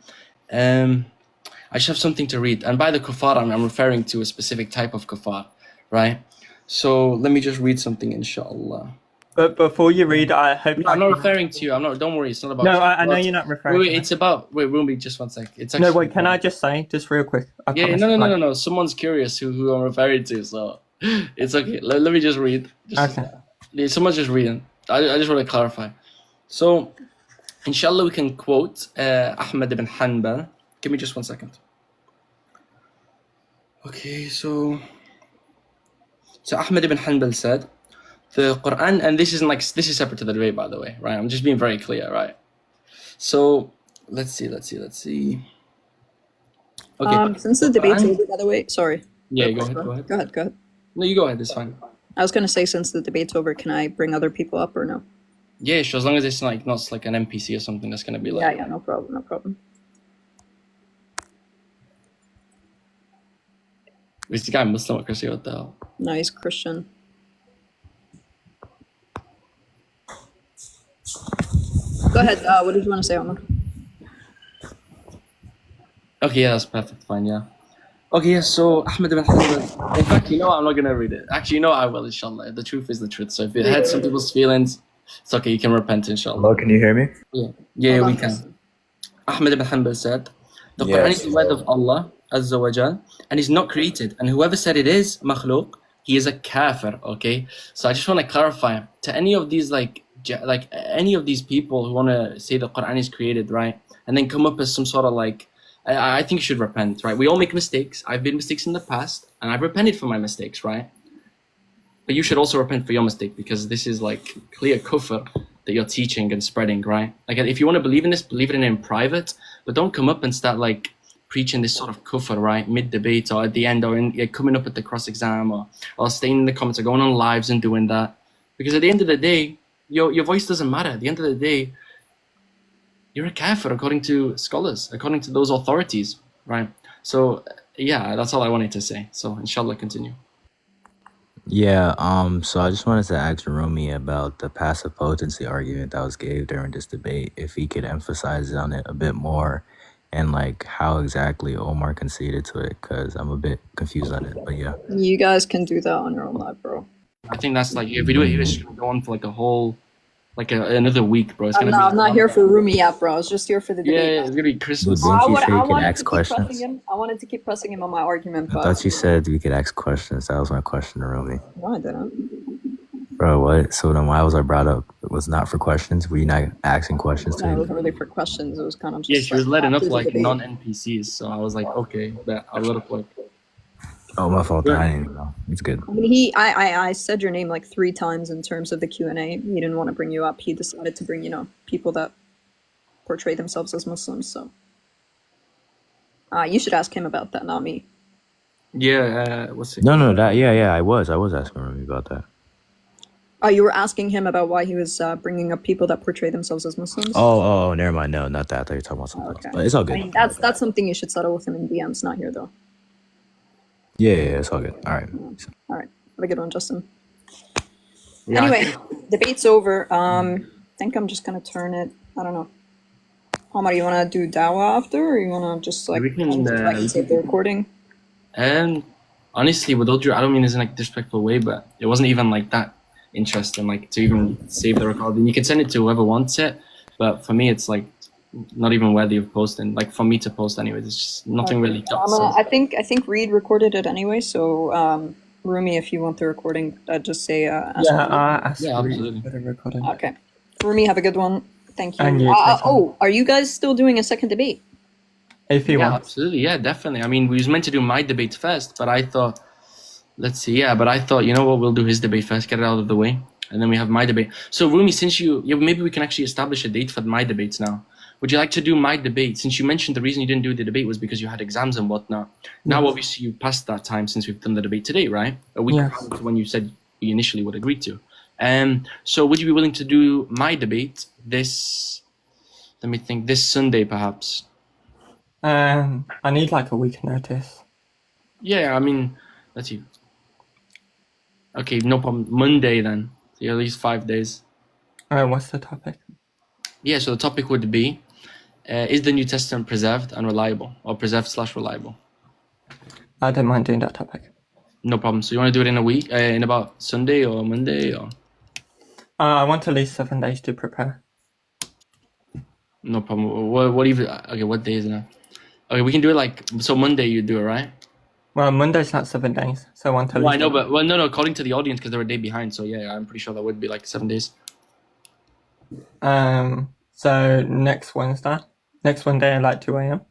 I just have something to read. And by the kuffar, I'm referring to a specific type of kuffar, right? So let me just read something, inshallah. But before you read, I hope... No, I'm not referring to you. Don't worry, it's not about... No, I know you're not referring to me. It's about... Wait, Rumi, just one sec. It's actually... No, wait, can I just say, just real quick? Yeah, no. Someone's curious who I'm referring to, so it's okay. Let me just read. Okay. Someone's just reading. I just want to clarify. So, inshallah, we can quote Ahmad ibn Hanbal. Give me just 1 second. Okay, so Ahmad ibn Hanbal said, the Quran, and this is separate to the debate, by the way, right? I'm just being very clear, right? So, let's see. Okay. Since the debate's over, by the way, sorry. Yeah, go ahead. Go ahead. No, you go ahead, it's fine. I was going to say, since the debate's over, can I bring other people up or no? Yeah, sure, as long as it's like not like an NPC or something that's going to be like... Yeah, no problem. Is the guy Muslim or Christian? What the hell? No, he's Christian. Go ahead. What did you want to say, Omar? Okay, yeah, that's perfect. Fine, yeah. Okay, yeah, so Ahmed ibn Hanbal. In fact, you know what? I'm not going to read it. Actually, you know what? I will, inshallah. The truth is the truth. So if it hurts some people's feelings, it's okay. You can repent, inshallah. Hello, can you hear me? Yeah, we can. Ahmed ibn Hanbal said, the Quran is the word of Allah, Azza wa Jal, and is not created. And whoever said it is makhluk, he is a kafir, okay? So I just want to clarify to any of these, like any of these people who want to say the Quran is created, right? And then come up as some sort of like, I think you should repent, right? We all make mistakes. I've made mistakes in the past, and I've repented for my mistakes, right? But you should also repent for your mistake, because this is like clear kufr that you're teaching and spreading, right? Like, if you want to believe in this, believe it in private, but don't come up and start like preaching this sort of kufr, right? Mid-debate or at the end, or coming up at the cross-exam, or staying in the comments, or going on lives and doing that. Because at the end of the day, your voice doesn't matter. At the end of the day, you're a kafir according to scholars, according to those authorities, right? So yeah, that's all I wanted to say. So inshallah, continue. Yeah, so I just wanted to ask Rumi about the passive potency argument that was gave during this debate, if he could emphasize on it a bit more, and like how exactly Omar conceded to it, because I'm a bit confused on it, but yeah. You guys can do that on your own live, bro. I think that's like, if we do it here, it's going to go on for like a whole, like another week, bro. It's I'm not here for Rumi yet, bro. I was just here for the debate. Yeah, it's going to be Christmas. Didn't you say you could ask questions? I wanted to keep pressing him on my argument, I but... thought you said we could ask questions. That was my question to Rumi. No, I didn't. Bro, what? So then why was I brought up? It was not for questions? Were you not asking questions to No, it him? wasn't really for questions. It was kind of just... Yeah, she was letting up like debate. non-NPCs, so I was like, okay, but I'll let up like... Oh, my fault. Good. I didn't even know. It's good. I mean, I said your name like 3 times in terms of the Q&A. He didn't want to bring you up. He decided to bring, people that portray themselves as Muslims. So you should ask him about that, not me. Yeah, what's it? No, yeah, I was asking Rumi about that. Oh, you were asking him about why he was bringing up people that portray themselves as Muslims? Oh, never mind. No, not that. I thought you were talking about something else. But it's all good. I mean, that's something you should settle with him in DMs, not here, though. Yeah, it's all good. All right. All right. Have a good one, Justin. Yeah, Anyway, debate's over. I think I'm just going to turn it. I don't know. Omar, you want to do dawah after, or you want to just, like, we can save the recording? Honestly, with all due, I don't mean this in like a disrespectful way, but it wasn't even like that interesting, like to even save the recording. You can send it to whoever wants it, but for me, it's like not even worthy of posting. Like for me to post, anyways, it's just nothing really. I think Reed recorded it anyway. So, Rumi, if you want the recording, just say. Absolutely. For the recording. Okay, Rumi, have a good one. Thank you. And you, are you guys still doing a second debate? If you want. Absolutely, yeah, definitely. I mean, we was meant to do my debate first, but I thought, you know what, we'll do his debate first, get it out of the way, and then we have my debate. So, Rumi, since maybe we can actually establish a date for my debates now. Would you like to do my debate? Since you mentioned the reason you didn't do the debate was because you had exams and whatnot. Now, obviously, you passed that time since we've done the debate today, right? A week prior to when you said you initially would agree to. So would you be willing to do my debate this Sunday, perhaps? I need like a week notice. Yeah, I mean, let's see. Okay, no problem. Monday then. So at least 5 days. What's the topic? Yeah, so the topic would be, is the New Testament preserved and reliable, or preserved/reliable? I don't mind doing that topic. No problem. So you want to do it in a week, in about Sunday or Monday, or? I want at least 7 days to prepare. No problem. What day is it now? Okay, we can do it so Monday you do it, right? Well, Monday's not 7 days, so I want to. Well, I know, but no, according to the audience, because they're a day behind. So yeah, I'm pretty sure that would be like 7 days. So next Wednesday at like 2 a.m.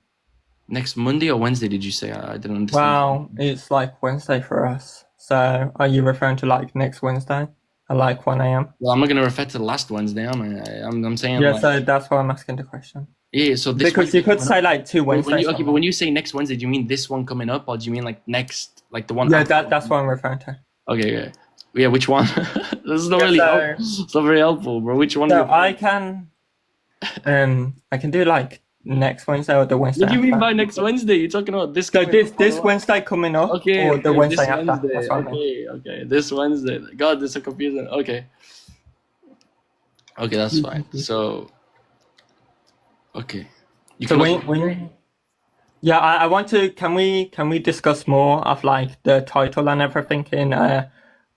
Next Monday or Wednesday? Did you say? I didn't understand. Well, it's like Wednesday for us. So are you referring to like next Wednesday at like 1 a.m.? Well, I'm not gonna refer to the last Wednesday, am I? I'm saying. Yeah, so that's why I'm asking the question. Yeah, so this because you could say like 2 Wednesdays. But when you say next Wednesday, do you mean this one coming up, or do you mean like next, like the one? Yeah, that's what I'm referring to. Okay, yeah. Which one? This is not really. It's not very helpful, bro. Which one? So I can do like next Wednesday or the Wednesday. What do you mean after. by next Wednesday? You're talking about this. So this Wednesday coming up, or the Wednesday after. That's what I mean. Okay. This Wednesday. God, this is so confusing. Okay, that's fine. So. Okay. I want to. Can we discuss more of like the title and everything in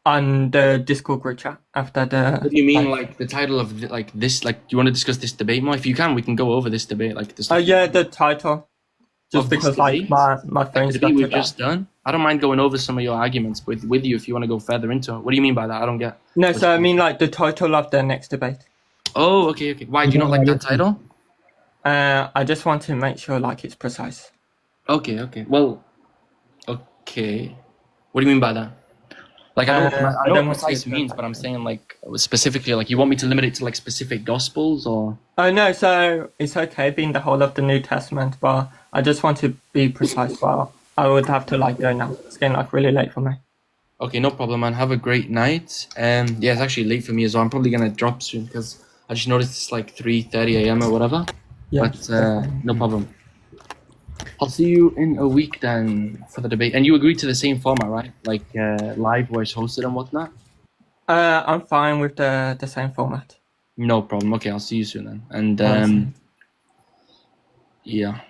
on the Discord group chat after the? What do you mean, like the title of this? Like, do you want to discuss this debate more? If you can, we can go over this debate. Like this. Oh yeah, the title. Just because like my friends the debate we've just done. I don't mind going over some of your arguments with you if you want to go further into it. What do you mean by that? I don't get. No, so I mean like the title of the next debate. Oh, okay. Why do you not like that title? I just want to make sure like it's precise. Okay. Well, okay. What do you mean by that? Like I know what precise means, but I'm saying like specifically, like you want me to limit it to like specific gospels or? Oh no, so it's okay being the whole of the New Testament, but I just want to be precise. Well, I would have to like go now. It's getting like really late for me. Okay, no problem, man. Have a great night. Yeah, it's actually late for me as well. I'm probably gonna drop soon because I just noticed it's like 3:30 a.m. or whatever. Yeah. But no problem. I'll see you in a week then for the debate. And you agreed to the same format, right? Like live where it's hosted and whatnot? I'm fine with the same format. No problem. Okay, I'll see you soon then. And yeah.